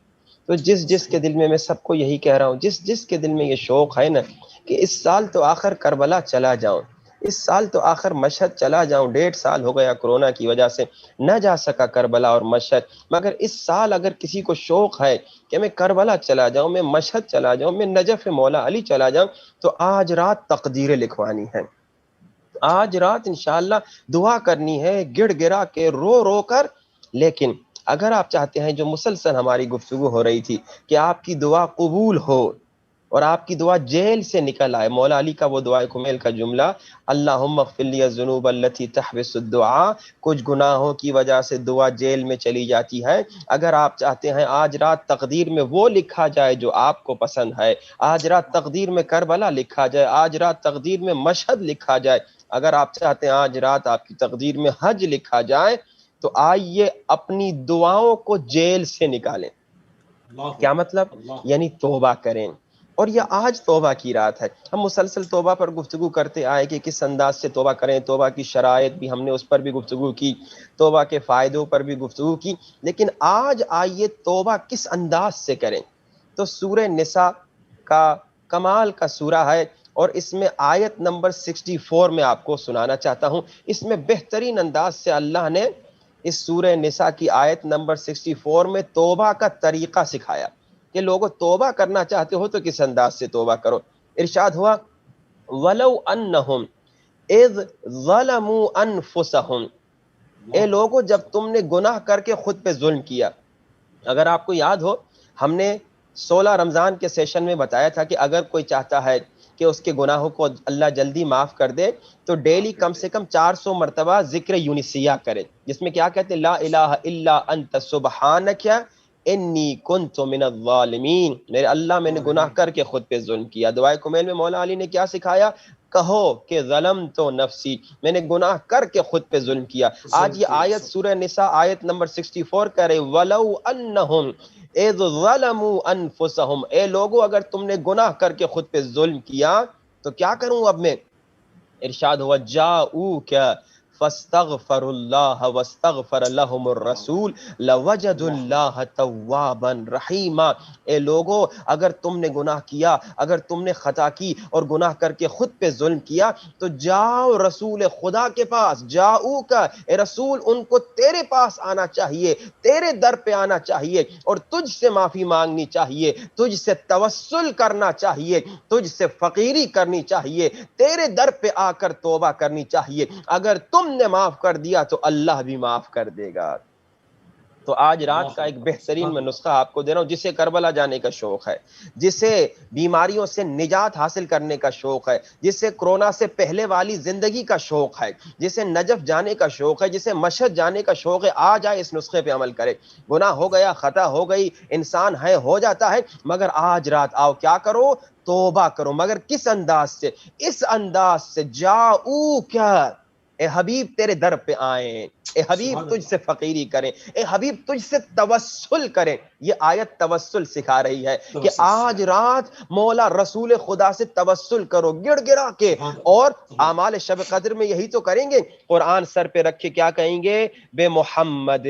تو جس کے دل میں سب کو یہی کہہ رہا ہوں، جس کے دل میں یہ شوق ہے نا کہ اس سال تو آخر کربلا چلا جاؤں، اس سال تو آخر مشہد چلا جاؤں، 1.5 سال ہو گیا کورونا کی وجہ سے نہ جا سکا کربلا اور مشہد، مگر اس سال اگر کسی کو شوق ہے کہ میں کربلا چلا جاؤں، میں مشہد چلا جاؤں، میں نجف مولا علی چلا جاؤں، تو آج رات تقدیریں لکھوانی ہیں۔ آج رات انشاءاللہ دعا کرنی ہے گڑ گڑا کے، رو رو کر۔ لیکن اگر آپ چاہتے ہیں، جو مسلسل ہماری گفتگو ہو رہی تھی، کہ آپ کی دعا قبول ہو اور آپ کی دعا جیل سے نکل آئے، مولا علی کا وہ دعائے کمیل کا جملہ، اللہم اغفر لی الذنوب التی تحبس الدعاء، کچھ گناہوں کی وجہ سے دعا جیل میں چلی جاتی ہے۔ اگر آپ چاہتے ہیں آج رات تقدیر میں وہ لکھا جائے جو آپ کو پسند ہے، آج رات تقدیر میں کربلا لکھا جائے، آج رات تقدیر میں مشہد لکھا جائے، اگر آپ چاہتے ہیں آج رات آپ کی تقدیر میں حج لکھا جائے، تو آئیے اپنی دعاؤں کو جیل سے نکالیں۔ کیا مطلب؟ یعنی توبہ کریں۔ اور یہ آج توبہ کی رات ہے۔ ہم مسلسل توبہ پر گفتگو کرتے آئے کہ کس انداز سے توبہ کریں، توبہ کی شرائط بھی ہم نے اس پر بھی گفتگو کی، توبہ کے فائدوں پر بھی گفتگو کی، لیکن آج آئیے توبہ کس انداز سے کریں۔ تو سورہ نساء کا کمال کا سورہ ہے، اور اس میں آیت نمبر 64 میں آپ کو سنانا چاہتا ہوں۔ اس میں بہترین انداز سے اللہ نے اس سورہ نساء کی آیت نمبر 64 میں توبہ کا طریقہ سکھایا کہ لوگوں توبہ کرنا چاہتے ہو تو کس انداز سے توبہ کرو۔ ارشاد ہوا وَلَوْ أَنَّهُمْ اِذْ ظَلَمُوا أَنفُسَهُمْ، اے لوگوں جب تم نے گناہ کر کے خود پہ ظلم کیا۔ اگر آپ کو یاد ہو، ہم نے 16 رمضان کے سیشن میں بتایا تھا کہ اگر کوئی چاہتا ہے کہ اس کے گناہوں کو اللہ جلدی معاف کر دے تو ڈیلی کم سے کم 400 مرتبہ ذکر یونسیہ کرے، جس میں کیا کہتے ہیں، لا الہ الا انت سبحانک انی کنت من الظالمین، میرے اللہ میں نے گناہ کر کے خود پہ ظلم کیا۔ دعائے کمیل میں مولا علی نے کیا سکھایا؟ کہو کہ ظلمت نفسی، میں نے گناہ کر کے خود پہ ظلم کیا۔ آج یہ آیت سورہ نساء آیت نمبر 64 کہہ رہے وَلَوْ أَنَّهُمْ اِذْ ظَلَمُوا أَنفُسَهُمْ، اے لوگو اگر تم نے گناہ کر کے خود پہ ظلم کیا تو کیا کروں اب میں؟ ارشاد ہوا جاؤک فاستغفر اللہ واستغفر لهم الرسول لوجد اللہ توابا رحیما، اے لوگو اگر تم نے گناہ کیا، اگر تم نے خطا کی اور گناہ کر کے خود پہ ظلم کیا تو جاؤ رسول خدا کے پاس، جاؤ کا اے رسول ان کو تیرے پاس آنا چاہیے، تیرے در پہ آنا چاہیے اور تجھ سے معافی مانگنی چاہیے، تجھ سے توسل کرنا چاہیے، تجھ سے فقیری کرنی چاہیے، تیرے در پہ آ کر توبہ کرنی چاہیے۔ اگر تم نے معاف کر دیا تو اللہ بھی معاف کر دے گا۔ تو آج رات کا ایک بہترین میں نسخہ آپ کو دے رہا ہوں، جسے کربلا جانے کا شوق ہے، جسے بیماریوں سے نجات حاصل کرنے کا شوق ہے، جسے کرونا سے پہلے والی زندگی کا شوق ہے، جسے نجف جانے کا شوق ہے، جسے مشہد جانے کا شوق ہے، آ جائے اس نسخے پہ عمل کرے۔ گناہ ہو گیا، خطا ہو گئی، انسان ہے ہو جاتا ہے، مگر آج رات آؤ کیا کرو؟ توبہ کرو۔ مگر کس انداز سے؟ اس انداز سے جاؤ کیا، اے حبیب تیرے در پہ آئیں، اے حبیب تجھ سے فقیری کریں، اے حبیب تجھ سے توسل کریں۔ یہ آیت توسل سکھا رہی ہے کہ آج رات مولا رسول خدا سے توسل کرو گڑ گڑا کے، اور اعمال شب قدر میں یہی تو کریں گے۔ قرآن سر پہ رکھ کے کیا کہیں گے؟ بے محمد،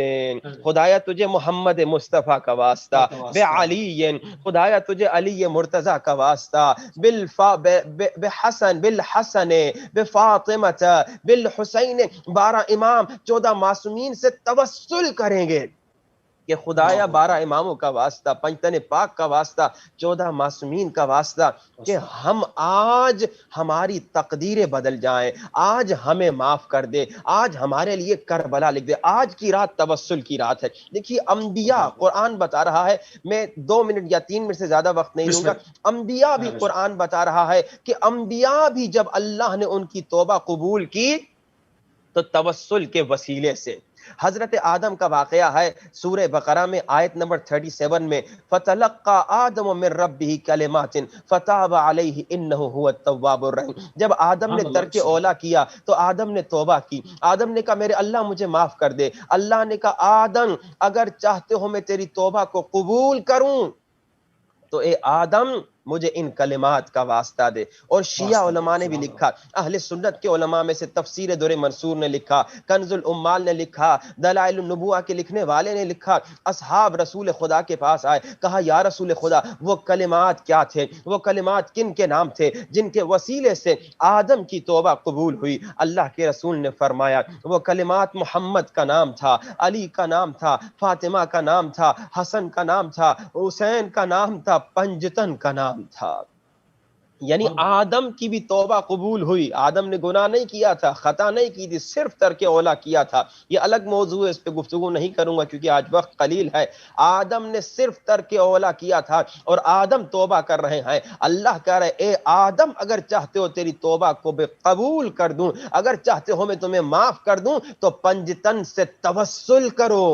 خدایا تجھے محمد مصطفیٰ کا واسطہ، بے علی، خدایا تجھے علی مرتضیٰ کا واسطہ، بالحسن بے فاطمہ بالحسین، 12 امام 14 معصومین سے توسل کریں گے کہ خدایا 12 اماموں کا واسطہ، پنجتن پاک کا واسطہ، 14 معصومین کا واسطہ، کہ ہم آج ہماری تقدیریں بدل جائیں، آج ہمیں معاف کر دے، آج ہمارے لیے کربلا لکھ دے۔ آج کی رات توسل کی رات ہے۔ دیکھیے انبیاء، قرآن بتا رہا ہے، میں 2 منٹ یا 3 منٹ سے زیادہ وقت نہیں لوں گا، انبیاء بھی قرآن بتا رہا ہے کہ انبیاء بھی جب اللہ نے ان کی توبہ قبول کی تو توسل کے وسیلے سے۔ حضرت آدم کا واقعہ ہے سورہ بقرہ میں آیت نمبر 37 میں، فَتَلَقَّى آدَمُ مِن رَبِّهِ كَلِمَاتٍ فَتَابَ عَلَيْهِ إِنَّهُ هُوَ التَّوَّابُ الرَّحِيمُ۔ جب آدم نے ترک اولا کیا تو آدم نے توبہ کی، آدم نے کہا میرے اللہ مجھے معاف کر دے۔ اللہ نے کہا آدم اگر چاہتے ہو میں تیری توبہ کو قبول کروں تو اے آدم مجھے ان کلمات کا واسطہ دے۔ اور شیعہ علماء نے بھی لکھا، اہل سنت کے علماء میں سے تفسیر در منصور نے لکھا، کنز الامال نے لکھا، دلائل النبوہ کے لکھنے والے نے لکھا، اصحاب رسول خدا کے پاس آئے، کہا یا رسول خدا وہ کلمات کیا تھے، وہ کلمات کن کے نام تھے جن کے وسیلے سے آدم کی توبہ قبول ہوئی؟ اللہ کے رسول نے فرمایا وہ کلمات محمد کا نام تھا، علی کا نام تھا، فاطمہ کا نام تھا، حسن کا نام تھا، حسین کا نام تھا، پنجتن کا نام تھا۔ یعنی آدم کی بھی توبہ قبول ہوئی۔ آدم نے گناہ نہیں کیا تھا، خطا نہیں کی تھی، صرف ترک اولا کیا تھا۔ یہ الگ موضوع ہے، اس پہ گفتگو نہیں کروں گا کیونکہ آج وقت قلیل ہے۔ آدم نے صرف ترک اولا کیا تھا اور آدم توبہ کر رہے ہیں۔ اللہ کہہ رہے اے آدم اگر چاہتے ہو تیری توبہ کو بے قبول کر دوں، اگر چاہتے ہو میں تمہیں معاف کر دوں تو پنجتن سے توسل کرو۔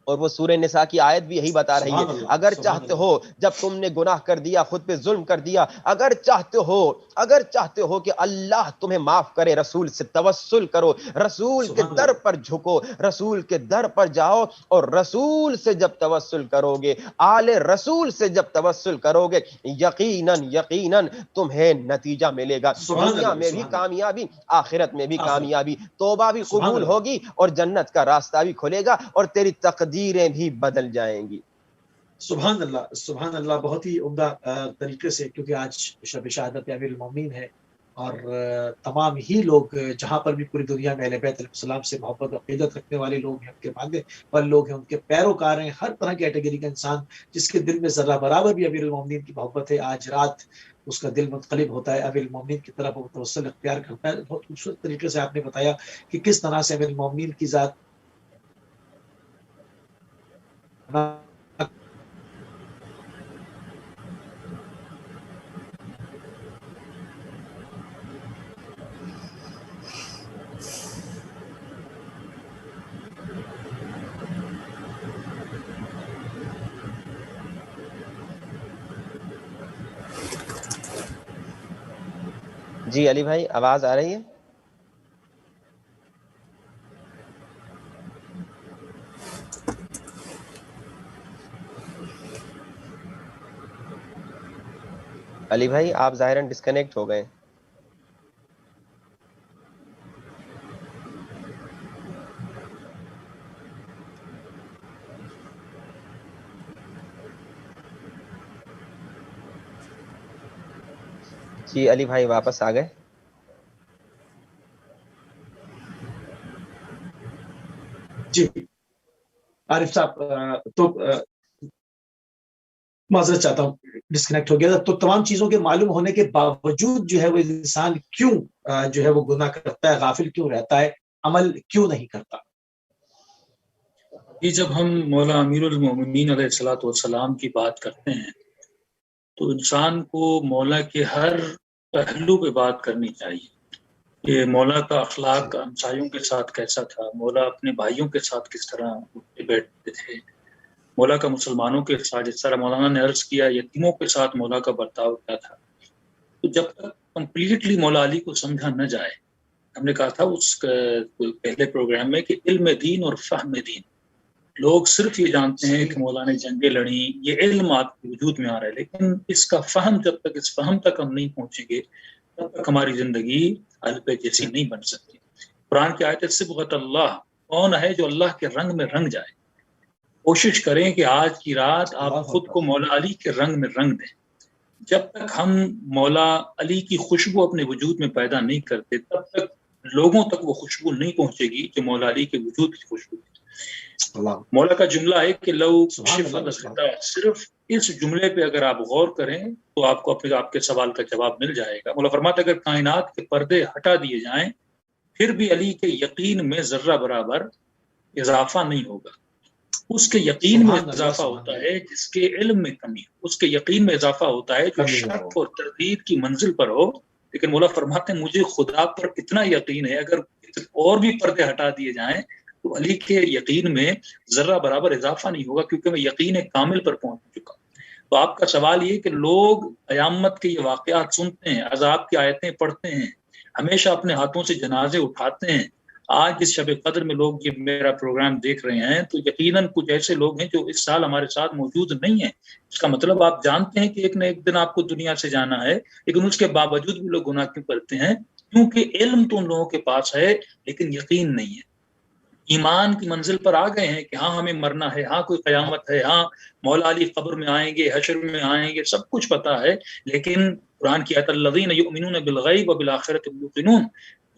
اور وہ سورہ نساء کی آیت بھی یہی بتا رہی ہے، اگر چاہتے ہو جب تم نے گناہ کر دیا، خود پہ ظلم کر دیا، اگر چاہتے ہو کہ اللہ تمہیں معاف کرے، رسول سے توسل کرو، رسول کے در پر جھکو، رسول کے در پر جاؤ، اور رسول سے جب توسل کرو گے، آل رسول سے جب توسل کرو گے، یقیناً تمہیں نتیجہ ملے گا، دنیا میں بھی کامیابی، آخرت میں بھی کامیابی، توبہ بھی قبول ہوگی اور جنت کا راستہ بھی کھلے گا اور تیری تقدیریں بھی بدل جائیں گی۔ سبحان اللہ، سبحان اللہ، بہت ہی عمدہ طریقے سے، کیونکہ آج شب شہادت امیر المومنین ہے اور تمام ہی لوگ جہاں پر بھی پوری دنیا میں اہل بیت علیہ السلام سے محبت و عقیدت رکھنے والے لوگ ہیں، ان کے ماننے والے لوگ ہیں، ان کے پیروکار ہیں، ہر طرح کیٹیگری کا انسان جس کے دل میں ذرہ برابر بھی امیر المومنین کی محبت ہے، آج رات اس کا دل منقلب ہوتا ہے، امیر المومنین کی طرف وہ توسل اختیار کرتا ہے۔ بہت خوبصورت طریقے سے آپ نے بتایا کہ کس طرح سے امیر المومنین کی ذات جی علی بھائی آواز آ رہی ہے؟ علی بھائی آپ ظاہراً ڈسکنیکٹ ہو گئے۔ جی علی بھائی واپس آ گئے؟ جی عارف صاحب، تو معذرت چاہتا ہوں ڈسکنیکٹ ہو گیا تھا۔ تو تمام چیزوں کے معلوم ہونے کے باوجود جو ہے وہ انسان کیوں جو ہے وہ گناہ کرتا ہے، غافل کیوں رہتا ہے، عمل کیوں نہیں کرتا؟ یہ جب ہم مولا امیر المومنین علیہ الصلوۃ والسلام کی بات کرتے ہیں تو انسان کو مولا کے ہر پہلو پہ بات کرنی چاہیے کہ مولا کا اخلاق ہمسایوں کے ساتھ کیسا تھا، مولا اپنے بھائیوں کے ساتھ کس طرح اٹھتے بیٹھتے تھے، مولا کا مسلمانوں کے ساتھ، جس طرح مولانا نے عرض کیا یتیموں کے ساتھ مولا کا برتاؤ کیا تھا۔ تو جب تک کمپلیٹلی مولا علی کو سمجھا نہ جائے، ہم نے کہا تھا اس پہلے پروگرام میں کہ علم دین اور فہم دین، لوگ صرف یہ جانتے ہیں کہ مولا نے جنگیں لڑی، یہ علم آپ کے وجود میں آ رہا ہے، لیکن اس کا فہم جب تک اس فہم تک ہم نہیں پہنچیں گے تب تک ہماری زندگی الپے جیسی نہیں بن سکتی۔ قرآن کی آیت صبغۃ اللہ، کون ہے جو اللہ کے رنگ میں رنگ جائے؟ کوشش کریں کہ آج کی رات آپ خود کو مولا علی کے رنگ میں رنگ دیں۔ جب تک ہم مولا علی کی خوشبو اپنے وجود میں پیدا نہیں کرتے تب تک لوگوں تک وہ خوشبو نہیں پہنچے گی جو مولا علی کے وجود کی خوشبو ہے۔ مولا کا جملہ ہے کہ لو صرف اس جملے پہ اگر آپ غور کریں تو آپ کو اپنے آپ کے سوال کا جواب مل جائے گا۔ مولا فرماتا ہے اگر کائنات کے پردے ہٹا دیے جائیں پھر بھی علی کے یقین میں ذرہ برابر اضافہ نہیں ہوگا۔ اس کے یقین میں اضافہ ہوتا ہے جس کے علم میں کمی ہو، اس کے یقین میں اضافہ ہوتا ہے جو شک اور تردید کی منزل پر ہو۔ لیکن مولا فرماتے ہیں مجھے خدا پر اتنا یقین ہے اگر اور بھی پردے ہٹا دیے جائیں تو علی کے یقین میں ذرہ برابر اضافہ نہیں ہوگا، کیونکہ میں یقین کامل پر پہنچ چکا ہوں۔ تو آپ کا سوال یہ کہ لوگ قیامت کے یہ واقعات سنتے ہیں، عذاب کی آیتیں پڑھتے ہیں، ہمیشہ اپنے ہاتھوں سے جنازے اٹھاتے ہیں، آج اس شب قدر میں لوگ یہ میرا پروگرام دیکھ رہے ہیں تو یقیناً کچھ ایسے لوگ ہیں جو اس سال ہمارے ساتھ موجود نہیں ہیں۔ اس کا مطلب آپ جانتے ہیں کہ ایک نہ ایک دن آپ کو دنیا سے جانا ہے، لیکن اس کے باوجود بھی لوگ گناہ کیوں کرتے ہیں؟ کیونکہ علم تو ان لوگوں کے پاس ہے لیکن یقین نہیں ہے۔ ایمان کی منزل پر آ گئے ہیں کہ ہاں ہمیں مرنا ہے، ہاں کوئی قیامت ہے، ہاں مولا علی قبر میں آئیں گے، حشر میں آئیں گے، سب کچھ پتا ہے، لیکن قرآن کی آیت الذین یؤمنون بالغیب وبالآخرۃ هم یوقنون،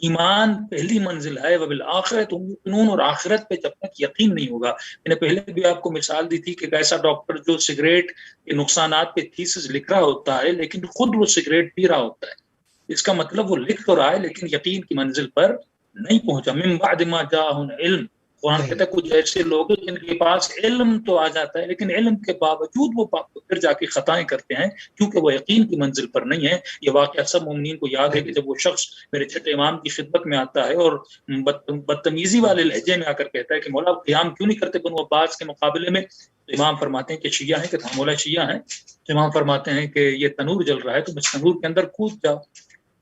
ایمان پہلی منزل ہے، وبالآخرۃ هم یوقنون، اور آخرت پہ جب تک یقین نہیں ہوگا۔ میں نے پہلے بھی آپ کو مثال دی تھی کہ ایک ایسا ڈاکٹر جو سگریٹ کے نقصانات پہ تھیسس لکھ رہا ہوتا ہے لیکن خود وہ سگریٹ پی رہا ہوتا ہے، اس کا مطلب وہ لکھ تو رہا ہے لیکن یقین کی منزل پر نہیں پہنچا۔ من بعد ما جاءهم علم، قرآن کہتا ہے کچھ ایسے لوگ ہیں جن کے پاس علم تو آ جاتا ہے لیکن علم کے باوجود وہ پھر جا کے خطائیں کرتے ہیں کیونکہ وہ یقین کی منزل پر نہیں ہے۔ یہ واقعہ سب مومنین کو یاد ہے کہ جب وہ شخص میرے چھٹے امام کی خدمت میں آتا ہے اور بدتمیزی والے لہجے میں آ کر کہتا ہے کہ مولا قیام کیوں نہیں کرتے بنو عباس کے مقابلے میں، تو امام فرماتے ہیں کہ شیعہ ہیں، کہ مولا شیعہ ہیں، امام فرماتے ہیں کہ یہ تنور جل رہا ہے تو بس تنور کے اندر کود جاؤ۔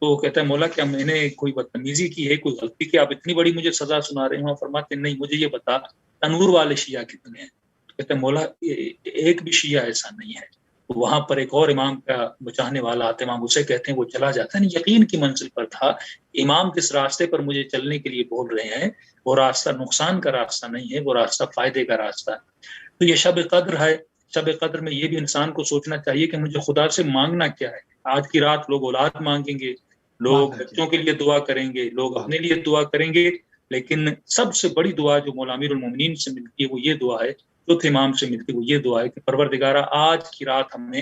تو کہتا ہے مولا کیا میں نے کوئی بدتمیزی کی ہے، کوئی غلطی کی، آپ اتنی بڑی مجھے سزا سنا رہے ہیں؟ فرماتے ہیں نہیں، مجھے یہ بتا تنور والے شیعہ کتنے ہیں؟ کہتا ہے مولا ایک بھی شیعہ ایسا نہیں ہے۔ تو وہاں پر ایک اور امام کا بچانے والا آتا ہے، امام اسے کہتے ہیں، وہ چلا جاتا ہے، یقین کی منزل پر تھا۔ امام جس راستے پر مجھے چلنے کے لیے بول رہے ہیں وہ راستہ نقصان کا راستہ نہیں ہے، وہ راستہ فائدے کا راستہ ہے۔ تو یہ شب قدر ہے، شب قدر میں یہ بھی انسان کو سوچنا چاہیے کہ مجھے خدا سے مانگنا کیا ہے۔ آج کی رات لوگ اولاد مانگیں گے، لوگ بچوں کے لیے دعا کریں گے، لوگ اپنے لیے دعا کریں گے، لیکن سب سے بڑی دعا جو مولا امیر المومنین سے ملتی ہے وہ یہ دعا ہے، چوتھے امام سے ملتی ہے وہ یہ دعا ہے کہ پروردگارہ آج کی رات ہمیں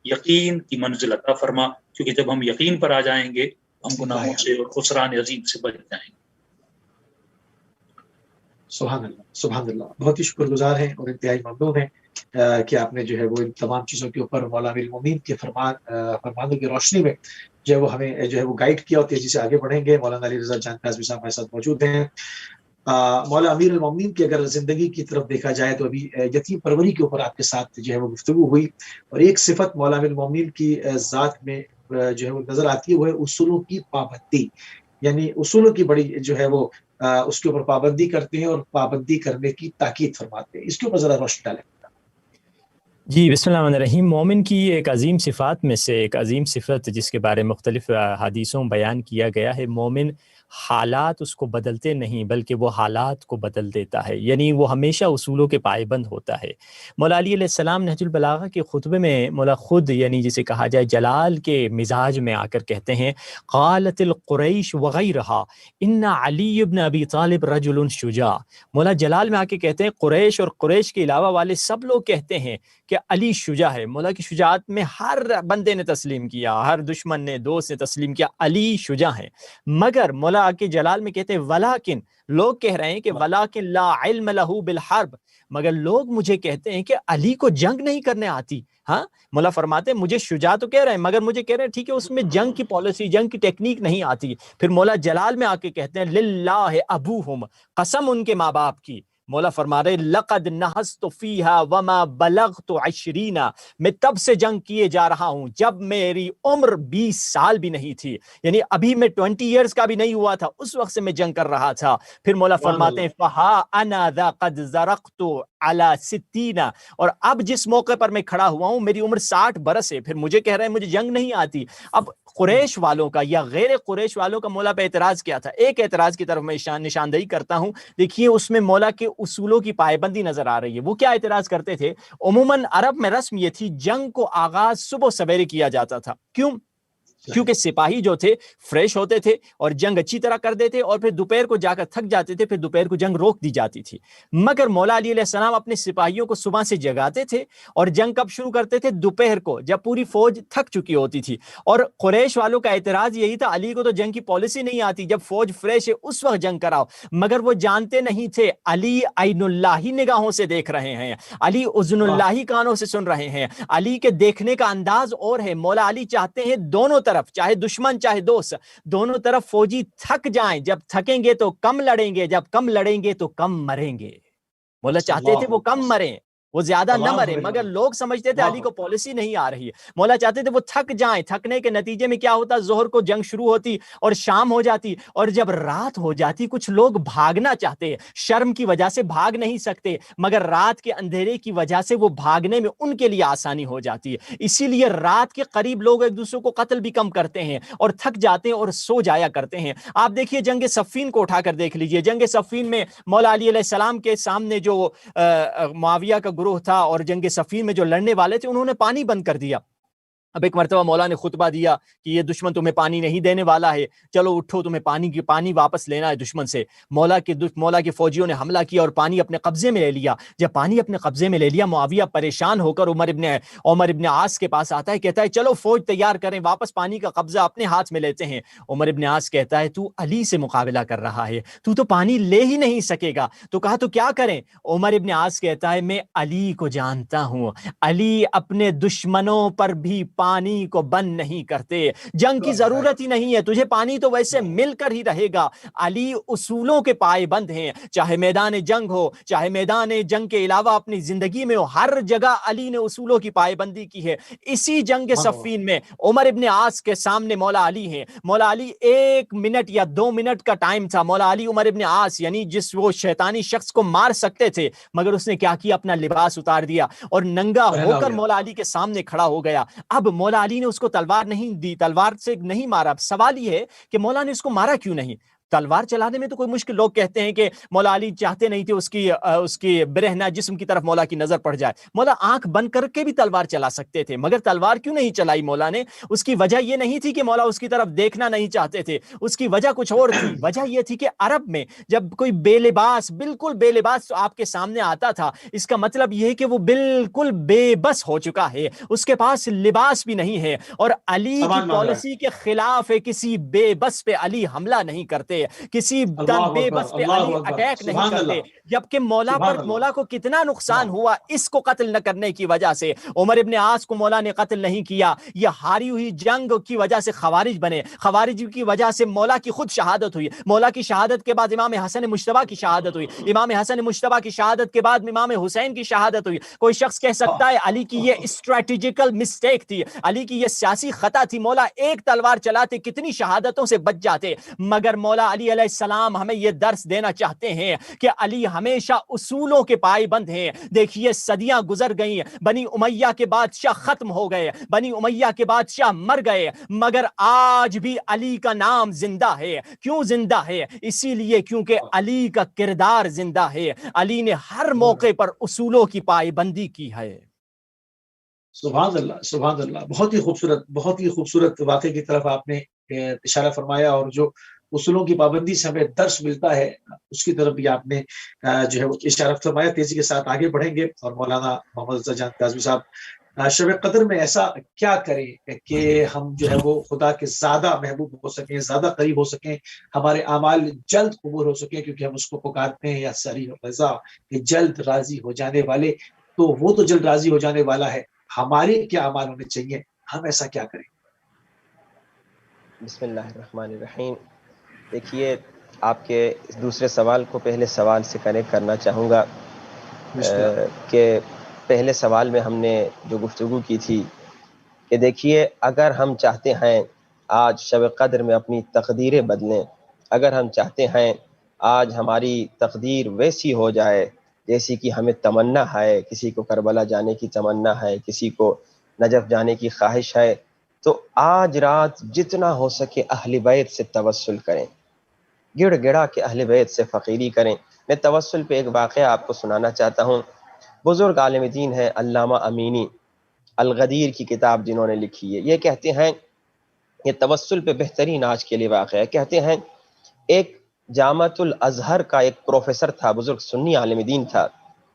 یقین کی منزل عطا فرما، کیونکہ جب ہم یقین پر آ جائیں گے ہم گناہوں سے اور خسران عظیم سے بچ جائیں گے۔ سبحان اللہ، سبحان اللہ، بہت ہی شکر گزار ہیں اور انتہائی ممنون ہیں کہ آپ نے جو ہے وہ ان تمام چیزوں کے اوپر مولا امیر المومنین کے فرمانوں کی روشنی میں جو ہے وہ ہمیں جو ہے وہ گائیڈ کیا اور تیزی سے آگے بڑھیں گے۔ مولانا علی رضا جان قاسمی صاحب ہمارے ساتھ موجود ہیں۔ مولا امیر المومنین کی اگر زندگی کی طرف دیکھا جائے تو ابھی یتیم پروری کے اوپر آپ کے ساتھ جو ہے وہ گفتگو ہوئی، اور ایک صفت مولا امیر المومنین کی ذات میں جو ہے وہ نظر آتی ہے وہ ہے اصولوں کی پابندی، یعنی اصولوں کی بڑی جو ہے وہ اس کے اوپر پابندی کرتے ہیں اور پابندی کرنے کی تاکید فرماتے ہیں۔ اس کے اوپر ذرا روشنی ڈالیں۔ جی بسم اللہ الرحمن الرحیم۔ مومن کی ایک عظیم صفات میں سے ایک عظیم صفت جس کے بارے میں مختلف حدیثوں بیان کیا گیا ہے، مومن حالات اس کو بدلتے نہیں بلکہ وہ حالات کو بدل دیتا ہے، یعنی وہ ہمیشہ اصولوں کے پائبند ہوتا ہے۔ مولا علی علیہ السلام نہج البلاغہ کے خطبے میں مولا خود یعنی جسے کہا جائے جلال کے مزاج میں آ کر کہتے ہیں قالت القریش وغیرہا ان علی بن ابی طالب رجل شجاع۔ مولا جلال میں آ کے کہتے ہیں قریش اور قریش کے علاوہ والے سب لوگ کہتے ہیں کہ علی شجاع ہے۔ مولا کی شجاعت میں ہر بندے نے تسلیم کیا، ہر دشمن نے، دوست نے تسلیم کیا، علی شجاع ہے۔ مگر مولا کے جلال میں کہتے ہیں ولیکن، لوگ کہہ رہے ہیں کہ ولیکن لا علم لہ بالحرب، مگر لوگ مجھے کہتے ہیں کہ علی کو جنگ نہیں کرنے آتی۔ ہاں، مولا فرماتے ہیں مجھے شجاع تو کہہ رہے ہیں مگر مجھے کہہ رہے ہیں ٹھیک ہے اس میں جنگ کی پالیسی، جنگ کی ٹیکنیک نہیں آتی۔ پھر مولا جلال میں آ کے کہتے ہیں للہ ابوہم، قسم ان کے ماں باپ کی۔ مولا فرما رہے لقد نہست فیہا وما بلغت 20، میں تب سے جنگ کیے جا رہا ہوں جب میری عمر 20 سال بھی نہیں تھی، یعنی ابھی میں 20 ایئرز کا بھی نہیں ہوا تھا، اس وقت سے میں جنگ کر رہا تھا۔ پھر مولا فرماتے ہیں فہا انا ذا قد زرقت علی 60، اور اب جس موقع پر میں کھڑا ہوا ہوں میری عمر 60 برس ہے۔ پھر مجھے کہہ رہے ہیں مجھے جنگ نہیں آتی۔ اب قریش والوں کا یا غیر قریش والوں کا مولا پہ اعتراض کیا تھا؟ ایک اعتراض کی طرف میں نشاندہی کرتا ہوں، دیکھیے اس میں مولا کے اصولوں کی پائبندی نظر آ رہی ہے۔ وہ کیا اعتراض کرتے تھے؟ عموماً عرب میں رسم یہ تھی جنگ کو آغاز صبح سویرے کیا جاتا تھا۔ کیوں؟ کیونکہ سپاہی جو تھے فریش ہوتے تھے اور جنگ اچھی طرح کر دیتے اور پھر دوپہر کو جا کر تھک جاتے تھے، پھر دوپہر کو جنگ روک دی جاتی تھی۔ مگر مولا علی علیہ السلام اپنے سپاہیوں کو صبح سے جگاتے تھے اور جنگ کب شروع کرتے تھے؟ دوپہر کو، جب پوری فوج تھک چکی ہوتی تھی۔ اور قریش والوں کا اعتراض یہی تھا، علی کو تو جنگ کی پالیسی نہیں آتی، جب فوج فریش ہے اس وقت جنگ کراؤ۔ مگر وہ جانتے نہیں تھے علی عین اللہ نگاہوں سے دیکھ رہے ہیں، علی اذن اللہ کانوں سے سن رہے ہیں، علی کے دیکھنے کا انداز اور ہے۔ مولا علی چاہتے ہیں دونوں طرف، چاہے دشمن چاہے دوست، دونوں طرف فوجی تھک جائیں، جب تھکیں گے تو کم لڑیں گے، جب کم لڑیں گے تو کم مریں گے۔ مولا چاہتے تھے وہ کم مریں، وہ زیادہ نہ مرے، مگر لوگ سمجھتے تھے علی کو پالیسی نہیں آ رہی ہے۔ مولا چاہتے تھے وہ تھک جائیں، تھکنے کے نتیجے میں کیا ہوتا؟ ظہر کو جنگ شروع ہوتی اور شام ہو جاتی، اور جب رات ہو جاتی کچھ لوگ بھاگنا چاہتے، شرم کی وجہ سے بھاگ نہیں سکتے، مگر رات کے اندھیرے کی وجہ سے وہ بھاگنے میں ان کے لیے آسانی ہو جاتی ہے۔ اسی لیے رات کے قریب لوگ ایک دوسرے کو قتل بھی کم کرتے ہیں اور تھک جاتے ہیں اور سو جایا کرتے ہیں۔ آپ دیکھیے جنگ صفین کو اٹھا کر دیکھ لیجئے، جنگ صفین میں مولا علی علیہ السلام کے سامنے جو معاویہ کا گروہ تھا اور جنگ صفین میں جو لڑنے والے تھے، انہوں نے پانی بند کر دیا۔ اب ایک مرتبہ مولا نے خطبہ دیا کہ یہ دشمن تمہیں پانی نہیں دینے والا ہے، چلو اٹھو، تمہیں پانی واپس لینا ہے دشمن سے۔ مولا کے فوجیوں نے حملہ کیا اور پانی اپنے قبضے میں لے لیا۔ جب پانی اپنے قبضے میں لے لیا، معاویہ پریشان ہو کر عمر ابن عاص کے پاس آتا ہے، کہتا ہے چلو فوج تیار کریں، واپس پانی کا قبضہ اپنے ہاتھ میں لیتے ہیں۔ عمر ابن عاص کہتا ہے تو علی سے مقابلہ کر رہا ہے، تو پانی لے ہی نہیں سکے گا۔ تو کہا تو کیا کریں؟ عمر ابن عاص کہتا ہے میں علی کو جانتا ہوں، علی اپنے دشمنوں پر بھی پانی کو بند نہیں کرتے، جنگ کی ضرورت ہی نہیں ہے، تجھے پانی تو ویسے مل کر ہی رہے گا۔ علی اصولوں کے پائے بند ہیں، چاہے میدان جنگ ہو، چاہے میدان جنگ کے علاوہ اپنی زندگی میں ہو، ہر جگہ علی نے اصولوں کی پائے بندی کی ہے۔ اسی جنگ صفین میں عمر ابن عاص کے سامنے مولا علی ہیں، مولا علی 1 منٹ یا 2 منٹ کا ٹائم تھا، مولا علی عمر ابن عاص یعنی جس وہ شیطانی شخص کو مار سکتے تھے، مگر اس نے کیا کیا؟ اپنا لباس اتار دیا اور ننگا ہو کر مولا علی کے سامنے کھڑا ہو گیا۔ اب مولا علی نے اس کو تلوار نہیں دی، تلوار سے نہیں مارا۔ سوال یہ ہے کہ مولا نے اس کو مارا کیوں نہیں؟ تلوار چلانے میں تو کوئی مشکل، لوگ کہتے ہیں کہ مولا علی چاہتے نہیں تھے اس کی برہنہ جسم کی طرف مولا کی نظر پڑ جائے، مولا آنکھ بند کر کے بھی تلوار چلا سکتے تھے، مگر تلوار کیوں نہیں چلائی مولا نے؟ اس کی وجہ یہ نہیں تھی کہ مولا اس کی طرف دیکھنا نہیں چاہتے تھے، اس کی وجہ کچھ اور تھی۔ وجہ یہ تھی کہ عرب میں جب کوئی بے لباس، بالکل بے لباس آپ کے سامنے آتا تھا، اس کا مطلب یہ ہے کہ وہ بالکل بے بس ہو چکا ہے، اس کے پاس لباس بھی نہیں ہے، اور علی کی پالیسی کے خلاف ہے، کسی بے بس پہ علی حملہ نہیں کرتے، کسی بے بس پہ علی اٹیک نہیں کرتے، جبکہ مولا کو کتنا نقصان ہوا اس کو قتل نہ کرنے کی وجہ سے۔ عمر ابن عاص کو مولا نے قتل نہیں کیا، یہ ہاری ہوئی جنگ کی وجہ سے خوارج بنے، خوارج کی وجہ سے مولا کی خود شہادت ہوئی، مولا کی شہادت کے بعد امام حسن مجتبیٰ کی شہادت ہوئی، امام حسن مجتبیٰ کی شہادت کے بعد امام حسین کی شہادت ہوئی۔ کوئی شخص کہہ سکتا ہے علی کی یہ اسٹریٹجیکل مسٹیک تھی، علی کی یہ سیاسی خطا تھی، مولا ایک تلوار چلاتے کتنی شہادتوں سے بچ جاتے، مگر مولا علی علیہ السلام ہمیں یہ درس دینا چاہتے ہیں کہ علی ہمیشہ اصولوں کے پائے بند ہیں۔ دیکھیے صدیاں گزر گئیں، بنی امیہ کے بادشاہ ختم ہو گئے، بنی امیہ کے بادشاہ مر گئے، مگر آج بھی علی کا نام زندہ ہے۔ کیوں زندہ ہے؟ اسی لیے کیونکہ علی کا کردار زندہ ہے، علی نے ہر موقع پر اصولوں کی پائے بندی کی ہے۔ سبحان اللہ، سبحان اللہ، بہت ہی خوبصورت واقعے کی طرف آپ نے اشارہ فرمایا، اور جو اصولوں کی پابندی سے ہمیں درس ملتا ہے اس کی طرف بھی آپ نے جو ہے اشارہ فرمایا۔ تیزی کے ساتھ آگے بڑھیں گے اور مولانا محمد رضا جان کاظمی صاحب، شب قدر میں ایسا کیا کریں کہ ہم جو ہے وہ خدا کے زیادہ محبوب ہو سکیں، زیادہ قریب ہو سکیں، ہمارے اعمال جلد قبول ہو سکیں، کیونکہ ہم اس کو پکارتے ہیں یا سری رضا کہ جلد راضی ہو جانے والے، تو وہ تو جلد راضی ہو جانے والا ہے، ہمارے کیا اعمال ہونے چاہیے، ہم ایسا کیا کریں؟ بسم اللہ الرحمن الرحیم۔ دیکھیے آپ کے دوسرے سوال کو پہلے سوال سے کنیکٹ کرنا چاہوں گا کہ پہلے سوال میں ہم نے جو گفتگو کی تھی کہ دیکھیے اگر ہم چاہتے ہیں آج شب قدر میں اپنی تقدیریں بدلیں، اگر ہم چاہتے ہیں آج ہماری تقدیر ویسی ہو جائے جیسی کہ ہمیں تمنا ہے، کسی کو کربلا جانے کی تمنا ہے، کسی کو نجف جانے کی خواہش ہے، تو آج رات جتنا ہو سکے اہل بیت سے توسل کریں، گڑ گڑا کے اہل بیت سے فقیری کریں۔ میں توسل پہ ایک واقعہ آپ کو سنانا چاہتا ہوں۔ بزرگ عالم دین ہے علامہ امینی، الغدیر کی کتاب جنہوں نے لکھی ہے، یہ کہتے ہیں یہ توسل پہ بہترین آج کے لیے واقعہ ہے. کہتے ہیں ایک جامعۃ الازہر کا ایک پروفیسر تھا، بزرگ سنی عالم دین تھا،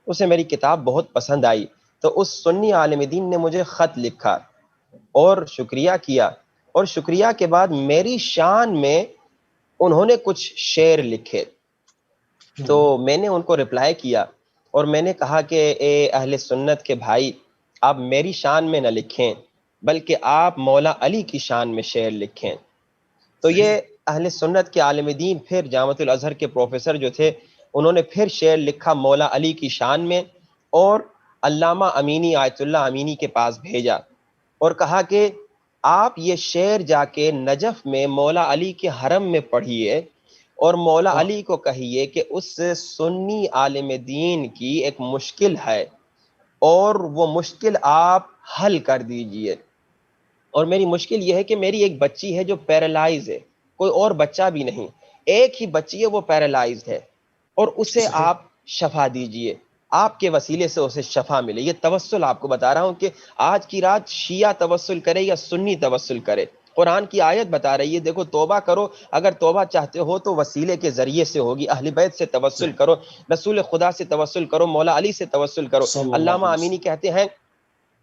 اسے میری کتاب بہت پسند آئی، تو اس سنی عالم دین نے مجھے خط لکھا اور شکریہ کیا، اور شکریہ کے بعد میری شان میں انہوں نے کچھ شعر لکھے. تو میں نے ان کو رپلائی کیا اور میں نے کہا کہ اے اہل سنت کے بھائی، آپ میری شان میں نہ لکھیں بلکہ آپ مولا علی کی شان میں شعر لکھیں. تو یہ اہل سنت کے عالم دین پھر جامعۃ الازہر کے پروفیسر جو تھے انہوں نے پھر شعر لکھا مولا علی کی شان میں، اور علامہ امینی آیت اللہ امینی کے پاس بھیجا اور کہا کہ آپ یہ شعر جا کے نجف میں مولا علی کے حرم میں پڑھیے اور مولا علی کو کہیے کہ اس سنی عالم دین کی ایک مشکل ہے اور وہ مشکل آپ حل کر دیجئے. اور میری مشکل یہ ہے کہ میری ایک بچی ہے جو پیرالائز ہے، کوئی اور بچہ بھی نہیں، ایک ہی بچی ہے وہ پیرالائزڈ ہے، اور اسے آپ شفا دیجئے، آپ کے وسیلے سے اسے شفا ملے. یہ توسل آپ کو بتا رہا ہوں کہ آج کی رات شیعہ توسل کرے یا سنی توسل کرے. قرآن کی آیت بتا رہی ہے، دیکھو توبہ کرو، اگر توبہ چاہتے ہو تو وسیلے کے ذریعے سے ہوگی. اہل بیت سے توسل کرو، رسول خدا سے توسل کرو، مولا علی سے توسل کرو. علامہ امینی کہتے ہیں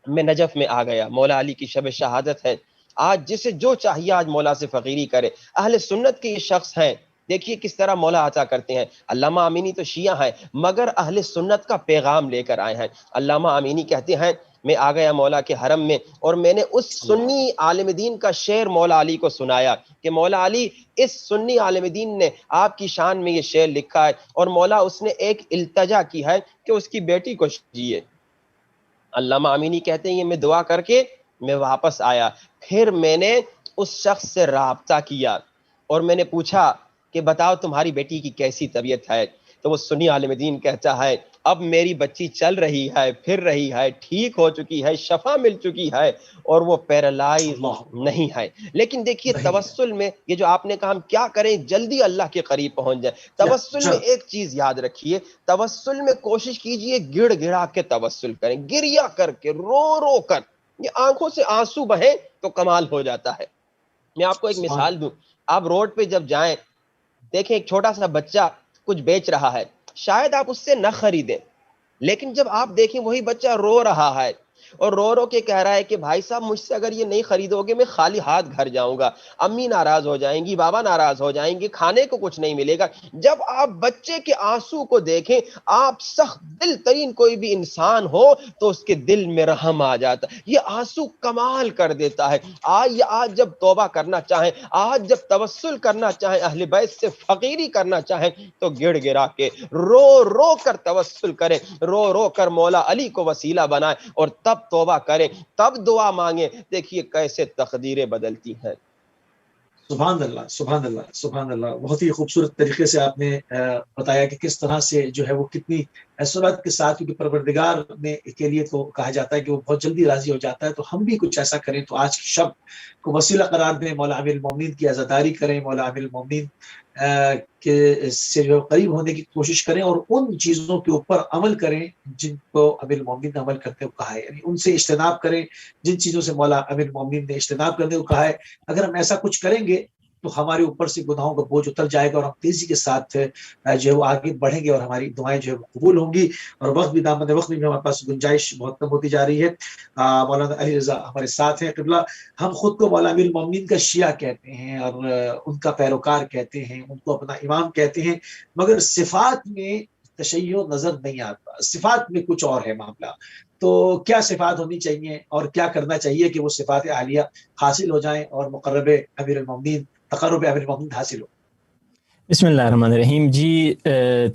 میں نجف میں آ گیا، مولا علی کی شب شہادت ہے، آج جسے جو چاہیے آج مولا سے فقیری کرے. اہل سنت کے یہ شخص ہیں، دیکھیے کس طرح مولا عطا کرتے ہیں. علامہ امینی تو شیعہ ہیں مگر اہل سنت کا پیغام لے کر آئے ہیں. علامہ امینی کہتے ہیں میں آ گیا مولا کے حرم میں اور میں نے اس سنی عالم دین کا شعر مولا علی کو سنایا کہ مولا علی اس سنی عالم دین نے آپ کی شان میں یہ شعر لکھا ہے، اور مولا اس نے ایک التجا کی ہے کہ اس کی بیٹی کو جیے. علامہ امینی کہتے ہیں یہ میں دعا کر کے میں واپس آیا، پھر میں نے اس شخص سے رابطہ کیا اور میں نے پوچھا کہ بتاؤ تمہاری بیٹی کی کیسی طبیعت ہے. تو وہ سنی عالم دین کہتا ہے اب میری بچی چل رہی ہے، پھر رہی ہے، ٹھیک ہو چکی ہے، شفا مل چکی ہے، اور وہ پیرالائز نہیں ہے. لیکن دیکھیے توسل میں یہ جو آپ نے کہا ہم کیا کریں جلدی اللہ کے قریب پہنچ جائیں، توسل میں ایک چیز یاد رکھیے، توسل میں کوشش کیجئے گڑ گڑا کے توسل کریں، گریا کر کے، رو رو کر، یہ آنکھوں سے آنسو بہیں تو کمال ہو جاتا ہے. میں آپ کو ایک مثال دوں، آپ روڈ پہ جب جائیں دیکھیں ایک چھوٹا سا بچہ کچھ بیچ رہا ہے، شاید آپ اس سے نہ خریدیں، لیکن جب آپ دیکھیں وہی بچہ رو رہا ہے اور رو رو کے کہہ رہا ہے کہ بھائی صاحب مجھ سے اگر یہ نہیں خریدو گے میں خالی ہاتھ گھر جاؤں گا، امی ناراض ہو جائیں گی، بابا ناراض ہو جائیں گے، کھانے کو کچھ نہیں ملے گا. جب آپ بچے کے آنسو کو دیکھیں، آپ سخت دل ترین کوئی بھی انسان ہو تو اس کے دل میں رحم آ جاتا ہے. یہ آنسو کمال کر دیتا ہے. آج جب توبہ کرنا چاہیں، آج جب توسل کرنا چاہیں، اہل بیت سے فقیری کرنا چاہیں تو گڑ گڑا کے رو رو کر توسل کریں، رو رو کر مولا علی کو وسیلہ بنائیں اور تب توبہ کریں، تب دعا مانگیں. دیکھیے کیسے تقدیریں بدلتی ہیں. سبحان اللہ، سبحان اللہ، سبحان اللہ. بہت ہی خوبصورت طریقے سے آپ نے بتایا کہ کس طرح سے جو ہے وہ کتنی سرعت کے ساتھ، کیونکہ پروردگار نے کے لیے تو کہا جاتا ہے کہ وہ بہت جلدی راضی ہو جاتا ہے، تو ہم بھی کچھ ایسا کریں تو آج کی شب کو وسیلہ قرار دیں، مولا امیر المومنین کی عزاداری کریں، مولا امیر المومنین کے سے جو قریب ہونے کی کوشش کریں اور ان چیزوں کے اوپر عمل کریں جن کو امیر المومنین نے عمل کرتے ہوئے کہا ہے، یعنی ان سے اجتناب کریں جن چیزوں سے مولا امیر المومنین نے اجتناب کرنے کو کہا ہے. اگر ہم ایسا کچھ کریں گے تو ہمارے اوپر سے گناہوں کا بوجھ اتر جائے گا اور ہم تیزی کے ساتھ جو ہے وہ آگے بڑھیں گے اور ہماری دعائیں جو ہے وہ قبول ہوں گی. اور وقت بھی دامن وقت میں ہمارے پاس گنجائش بہت کم ہوتی جا رہی ہے. مولانا علی رضا ہمارے ساتھ ہیں قبلہ. ہم خود کو مولا امیر المومنین کا شیعہ کہتے ہیں اور ان کا پیروکار کہتے ہیں، ان کو اپنا امام کہتے ہیں، مگر صفات میں تشیع نظر نہیں آتا، صفات میں کچھ اور ہے معاملہ. تو کیا صفات ہونی چاہیے اور کیا کرنا چاہیے کہ وہ صفات عالیہ حاصل ہو جائیں اور مقرب امیر المومنین، تقرب امیر المومنین حاصل ہو؟ بسم اللہ الرحمن الرحیم. جی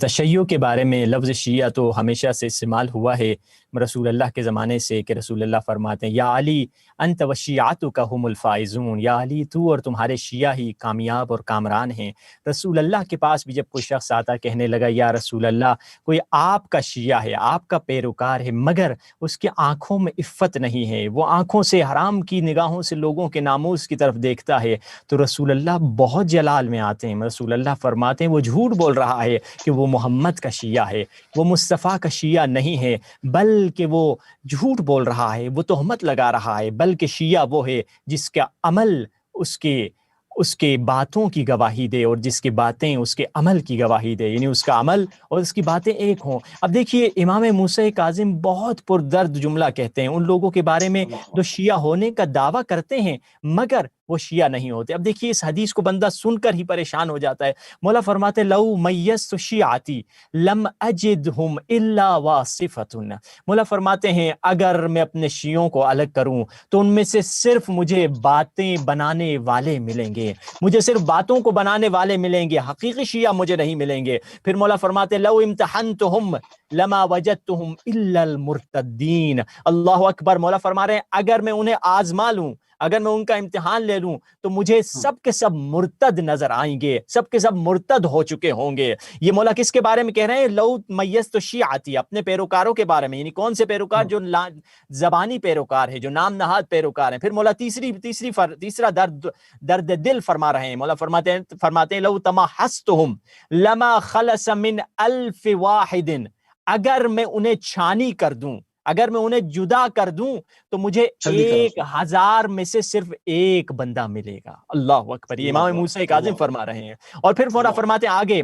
تشیع کے بارے میں لفظ شیعہ تو ہمیشہ سے استعمال ہوا ہے رسول اللہ کے زمانے سے، کہ رسول اللہ فرماتے ہیں یا علی انت و شیعتک هم الفائزون، یا علی تو اور تمہارے شیعہ ہی کامیاب اور کامران ہیں. رسول اللہ کے پاس بھی جب کوئی شخص آتا کہنے لگا یا رسول اللہ کوئی آپ کا شیعہ ہے، آپ کا پیروکار ہے، مگر اس کے آنکھوں میں عفت نہیں ہے، وہ آنکھوں سے حرام کی نگاہوں سے لوگوں کے ناموس کی طرف دیکھتا ہے، تو رسول اللہ بہت جلال میں آتے ہیں. رسول اللہ فرماتے ہیں وہ جھوٹ بول رہا ہے کہ وہ محمد کا شیعہ ہے، وہ مصطفیٰ کا شیعہ نہیں ہے، بلکہ وہ جھوٹ بول رہا ہے، وہ تہمت لگا رہا ہے، بلکہ شیعہ وہ ہے جس کا عمل اس کے باتوں کی گواہی دے اور جس کی باتیں اس کے عمل کی گواہی دے، یعنی اس کا عمل اور اس کی باتیں ایک ہوں۔ اب دیکھیے امام موسیٰ کاظم بہت پردرد جملہ کہتے ہیں ان لوگوں کے بارے میں جو شیعہ ہونے کا دعویٰ کرتے ہیں مگر وہ شیعہ نہیں ہوتے۔ اب دیکھیے اس حدیث کو بندہ سن کر ہی پریشان ہو جاتا ہے۔ مولا فرماتے لو میزت شیعتی لم اجدہم الا واصفتن، مولا فرماتے ہیں اگر میں اپنے شیعوں کو الگ کروں تو ان میں سے صرف مجھے باتیں بنانے والے ملیں گے، مجھے صرف باتوں کو بنانے والے ملیں گے، حقیقی شیعہ مجھے نہیں ملیں گے۔ پھر مولا فرماتے لو امتحنتہم لما وجدتہم الا المرتدین، اللہ اکبر۔ مولا فرما رہے ہیں اگر میں انہیں آزما لوں، اگر میں ان کا امتحان لے لوں تو مجھے سب کے سب مرتد نظر آئیں گے، سب کے سب مرتد ہو چکے ہوں گے۔ یہ مولا کس کے بارے میں کہہ رہے ہیں؟ لو میزت شیعتی، اپنے پیروکاروں کے بارے میں، یعنی کون سے پیروکار؟ جو زبانی پیروکار ہے، جو نام نہاد پیروکار ہیں۔ پھر مولا تیسرا درد دل فرما رہے ہیں، مولا فرماتے ہیں لو تماحستہم لما خلص من الف واحد، اگر میں انہیں چھانی کر دوں، اگر میں انہیں جدا کر دوں تو مجھے 1000 میں سے صرف ایک بندہ ملے گا۔ اللہ اکبر، یہ امام موسیٰ کاظم فرما رہے ہیں۔ اور پھر مولا فرماتے ہیں آگے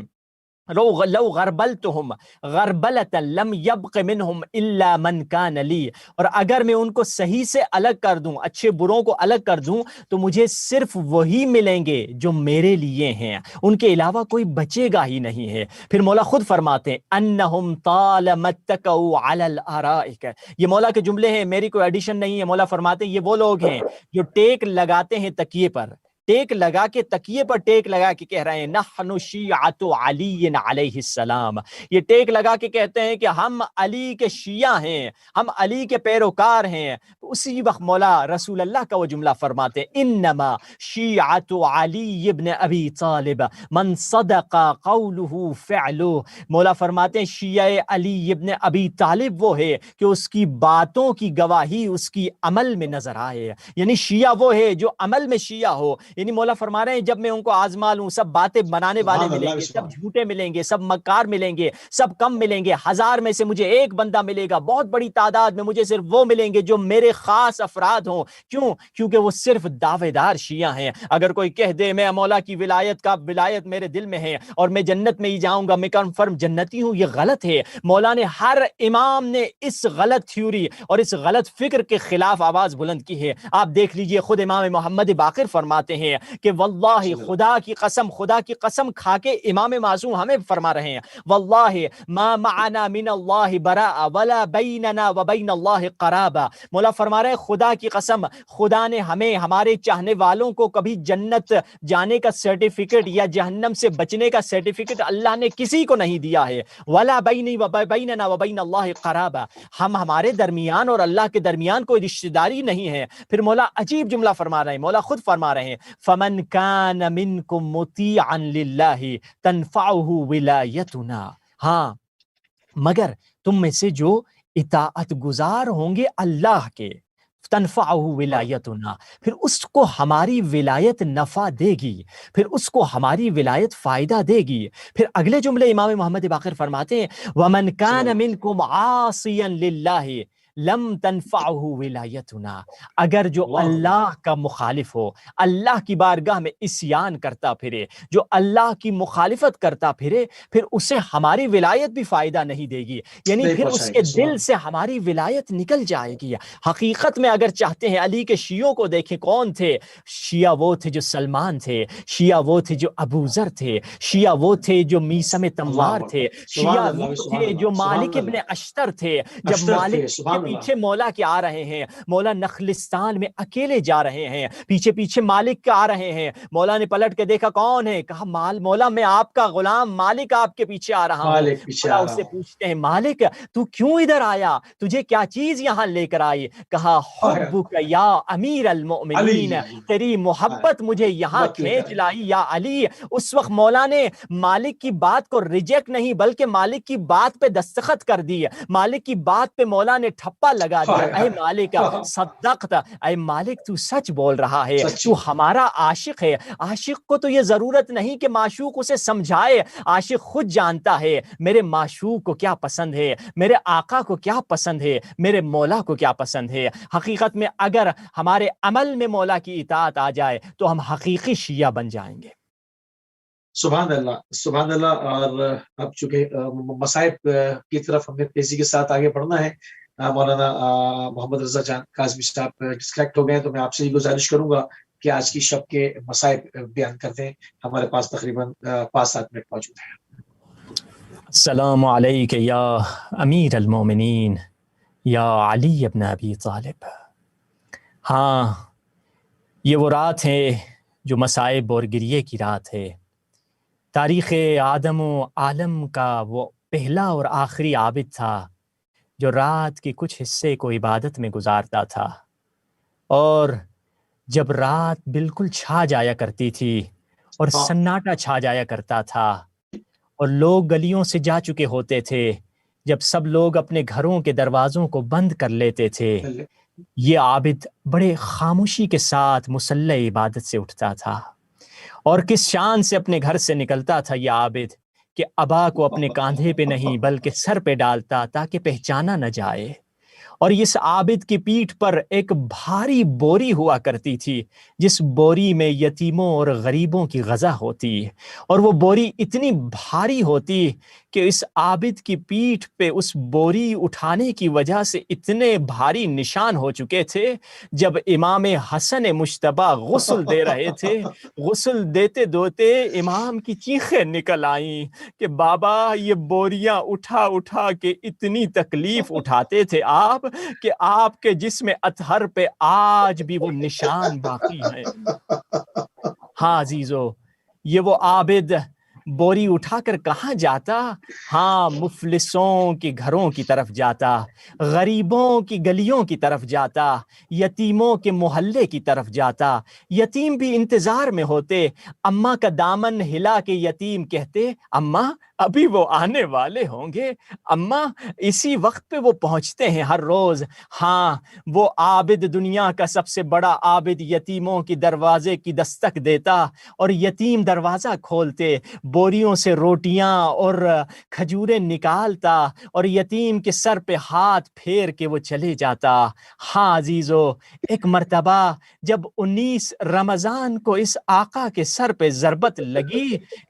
لو غربلتہم غربلۃ لم یبق منہم الا من کان لی، اور اگر میں ان کو صحیح سے الگ کر دوں، اچھے بروں کو الگ کر دوں تو مجھے صرف وہی ملیں گے جو میرے لیے ہیں، ان کے علاوہ کوئی بچے گا ہی نہیں ہے۔ پھر مولا خود فرماتے ہیں انہم طالما اتکؤا علی الارائک، یہ مولا کے جملے ہیں، میری کوئی ایڈیشن نہیں ہے۔ مولا فرماتے ہیں یہ وہ لوگ ہیں جو ٹیک لگاتے ہیں تکیے پر، ٹیک لگا کے تکیے پر ٹیک لگا کے کہہ رہے ہیں نحن شیعۃ علی علیہ السلام، یہ ٹیک لگا کے کہتے ہیں کہ ہم علی کے شیعہ ہیں، ہم علی کے پیروکار ہیں۔ اسی وقت مولا رسول اللہ کا وہ جملہ فرماتے ہیں انما شیعۃ علی ابن ابی طالب من صدق قولہ فعلہ، مولا فرماتے ہیں شیعہ علی ابن ابی طالب وہ ہے کہ اس کی باتوں کی گواہی اس کی عمل میں نظر آئے، یعنی شیعہ وہ ہے جو عمل میں شیعہ ہو۔ یعنی مولا فرما رہے ہیں جب میں ان کو آزما لوں، سب باتیں بنانے والے ملیں گے، سب جھوٹے ملیں گے، سب مکار ملیں گے، سب کم ملیں گے، 1000 میں سے مجھے ایک بندہ ملے گا، بہت بڑی تعداد میں مجھے صرف وہ ملیں گے جو میرے خاص افراد ہوں۔ کیوں؟ کیونکہ وہ صرف دعوے دار شیعہ ہیں۔ اگر کوئی کہہ دے میں مولا کی ولایت میرے دل میں ہے اور میں جنت میں ہی جاؤں گا، میں کنفرم جنتی ہوں، یہ غلط ہے۔ مولا نے ہر امام نے اس غلط تھیوری اور اس غلط فکر کے خلاف آواز بلند کی ہے۔ آپ دیکھ لیجئے خود امام محمد باقر فرماتے ہیں کہ واللہ خدا کی قسم کھا کے امام معصوم ہمیں فرما رہے ہیں واللہ ما معنا من اللہ براء ولا بیننا وبین اللہ قرابہ، مولا فرما رہے ہیں خدا کی قسم خدا نے ہمیں، ہمارے چاہنے والوں کو کبھی جنت جانے کا سرٹیفکیٹ یا جہنم سے بچنے کا سرٹیفکیٹ اللہ نے کسی کو نہیں دیا ہے۔ ولا بیننا وبین اللہ قرابہ، ہمارے درمیان اور اللہ کے درمیان کوئی رشتہ داری نہیں ہے۔ پھر مولا عجیب جملہ فرما رہے ہیں، مولا خود فرما رہے ہیں فمن کان منکم مطیعا للہ تنفعہ ولایتنا، ہاں مگر تم میں سے جو اطاعت گزار ہوں گے اللہ کے، تنفعہ ولایتنا، پھر اس کو ہماری ولایت نفع دے گی، پھر اس کو ہماری ولایت فائدہ دے گی۔ پھر اگلے جملے امام محمد باقر فرماتے ہیں ومن کان منکم عاصیا للہ لم تنفعہ ولایتنا، اگر جو اللہ کا مخالف ہو، اللہ کی بارگاہ میں عصیان کرتا پھرے، جو اللہ کی مخالفت کرتا پھرے، پھر اسے ہماری ولایت بھی فائدہ نہیں دے گی، یعنی پھر اس کے دل سے ہماری ولایت نکل جائے گی۔ حقیقت میں اگر چاہتے ہیں علی کے شیعوں کو دیکھیں کون تھے، شیعہ وہ تھے جو سلمان تھے، شیعہ وہ تھے جو ابو ذر تھے، شیعہ وہ تھے جو میثم تموار تھے، شیعہ وہ تھے جو مالک ابن اشتر تھے۔ جب مالک پیچھے مولا کے آ رہے ہیں، مولا نخلستان میں اکیلے جا رہے ہیں، پیچھے پیچھے مالک کے آ رہے ہیں، مولا نے پلٹ کے دیکھا کون ہے، کہا مولا میں آپ کا غلام مالک آپ کے پیچھے آ رہا ہوں۔ مولا اس سے پوچھتے ہیں مالک تو کیوں ادھر آیا، تجھے کیا چیز یہاں لے کر آئی؟ کہا حبک یا امیر المؤمنین، تیری محبت مجھے یہاں کھینچ لائی یا علی۔ اس وقت مولا نے مالک کی بات کو ریجیکٹ نہیں بلکہ مالک کی بات پہ دستخط کر دی، مالک کی بات پہ مولا نے ٹھپا ٹھپا لگا دیا، اے مالک صدقت، اے مالک تو سچ بول رہا ہے، تو ہمارا عاشق ہے، عاشق کو تو یہ ضرورت نہیں کہ معشوق اسے سمجھائے، عاشق خود جانتا ہے میرے معشوق کو کیا پسند ہے، میرے آقا کو کیا پسند ہے، میرے مولا کو کیا پسند ہے۔ حقیقت میں اگر ہمارے عمل میں مولا کی اطاعت آ جائے تو ہم حقیقی شیعہ بن جائیں گے۔ سبحان اللہ، سبحان اللہ۔ اور اب چونکہ مصائب کی طرف ہمیں تیزی کے ساتھ آگے بڑھنا ہے، مولانا محمد رضا جان کاظمی صاحب ڈسکنیکٹ ہو گئے، تو میں آپ سے یہ گزارش کروں گا کہ آج کی شب کے مصائب بیان کرتے ہیں۔ ہمارے پاس تقریباً 5-7 منٹ موجود ہیں۔ السلام علیک یا امیر المومنین یا علی ابن ابی طالب۔ ہاں، یہ وہ رات ہے جو مصائب اور گریے کی رات ہے۔ تاریخ آدم و عالم کا وہ پہلا اور آخری عابد تھا جو رات کے کچھ حصے کو عبادت میں گزارتا تھا، اور جب رات بالکل چھا جایا کرتی تھی اور سناٹا چھا جایا کرتا تھا اور لوگ گلیوں سے جا چکے ہوتے تھے، جب سب لوگ اپنے گھروں کے دروازوں کو بند کر لیتے تھے، یہ عابد بڑے خاموشی کے ساتھ مصلی عبادت سے اٹھتا تھا، اور کس شان سے اپنے گھر سے نکلتا تھا یہ عابد کہ ابا کو اپنے کاندھے پہ نہیں بلکہ سر پہ ڈالتا تاکہ پہچانا نہ جائے۔ اور اس عابد کی پیٹھ پر ایک بھاری بوری ہوا کرتی تھی، جس بوری میں یتیموں اور غریبوں کی غذا ہوتی، اور وہ بوری اتنی بھاری ہوتی کہ اس عابد کی پیٹھ پہ اس بوری اٹھانے کی وجہ سے اتنے بھاری نشان ہو چکے تھے۔ جب امام حسن مجتبی غسل دے رہے تھے، غسل دیتے دوتے امام کی چیخیں نکل آئیں کہ بابا یہ بوریاں اٹھا اٹھا کے اتنی تکلیف اٹھاتے تھے آپ کہ آپ کے جسم اطہر پہ آج بھی وہ نشان باقی ہیں۔ ہاں عزیزو، یہ وہ عابد بوری اٹھا کر کہاں جاتا؟ ہاں، مفلسوں کے گھروں کی طرف جاتا، غریبوں کی گلیوں کی طرف جاتا، یتیموں کے محلے کی طرف جاتا۔ یتیم بھی انتظار میں ہوتے، اماں کا دامن ہلا کے یتیم کہتے اماں ابھی وہ آنے والے ہوں گے، اماں اسی وقت پہ وہ پہنچتے ہیں ہر روز۔ ہاں، وہ عابد دنیا کا سب سے بڑا عابد یتیموں کی دروازے کی دستک دیتا، اور یتیم دروازہ کھولتے، بوریوں سے روٹیاں اور کھجوریں نکالتا، اور یتیم کے سر پہ ہاتھ پھیر کے وہ چلے جاتا۔ ہاں عزیزو، ایک مرتبہ جب 19 رمضان کو اس آقا کے سر پہ ضربت لگی،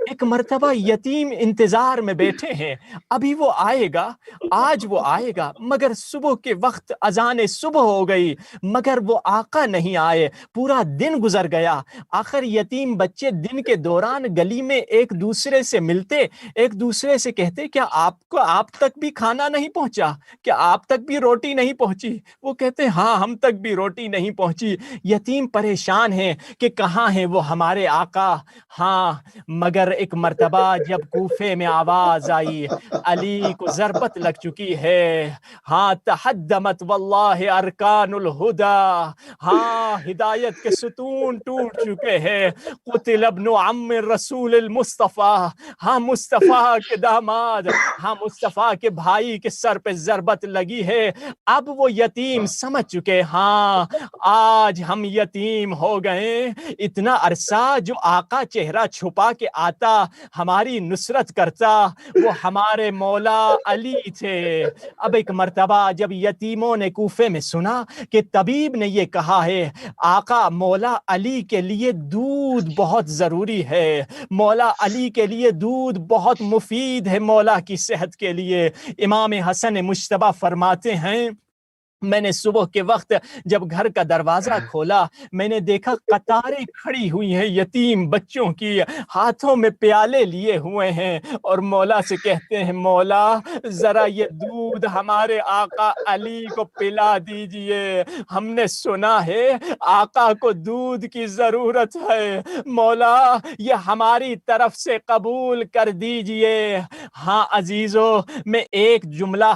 ایک مرتبہ یتیم انتظار میں بیٹھے ہیں، ابھی وہ آئے گا، آج وہ آئے گا، مگر صبح کے وقت اذان صبح ہو گئی مگر وہ آقا نہیں آئے، پورا دن گزر گیا۔ آخر یتیم بچے دن کے دوران گلی میں ایک دوسرے سے ملتے، ایک دوسرے سے کہتے کیا آپ تک بھی کھانا نہیں پہنچا؟ کیا آپ تک بھی روٹی نہیں پہنچی؟ وہ کہتے ہاں ہم تک بھی روٹی نہیں پہنچی۔ یتیم پریشان ہیں کہ کہاں ہیں وہ ہمارے آقا۔ ہاں، مگر ایک مرتبہ جب کوفے میں آواز آئی علی کو ضربت لگ چکی ہے، ہاں تحدمت واللہ ارکان الہدا، ہاں ہدایت کے ستون ٹوٹ چکے ہیں، قتل ابن عم رسول المصطفیٰ، ہاں مصطفیٰ کے داماد، ہاں مصطفیٰ کے بھائی کے سر پہ ضربت لگی ہے۔ اب وہ یتیم سمجھ چکے، ہاں آج ہم یتیم ہو گئے۔ اتنا عرصہ جو آقا چہرہ چھپا کے آتا، ہماری نصرت کرتا، وہ ہمارے مولا علی تھے۔ اب ایک مرتبہ جب یتیموں نے کوفے میں سنا کہ طبیب نے یہ کہا ہے آقا مولا علی کے لیے دودھ بہت ضروری ہے، مولا علی کے لیے دودھ بہت مفید ہے مولا کی صحت کے لیے، امام حسن مجتبی فرماتے ہیں میں نے صبح کے وقت جب گھر کا دروازہ کھولا، میں نے دیکھا قطاریں کھڑی ہوئی ہیں یتیم بچوں کی، ہاتھوں میں پیالے لیے ہوئے ہیں، اور مولا سے کہتے ہیں مولا ذرا یہ دودھ ہمارے آقا علی کو پلا دیجئے، ہم نے سنا ہے آقا کو دودھ کی ضرورت ہے، مولا یہ ہماری طرف سے قبول کر دیجئے۔ ہاں عزیزو، میں ایک جملہ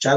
4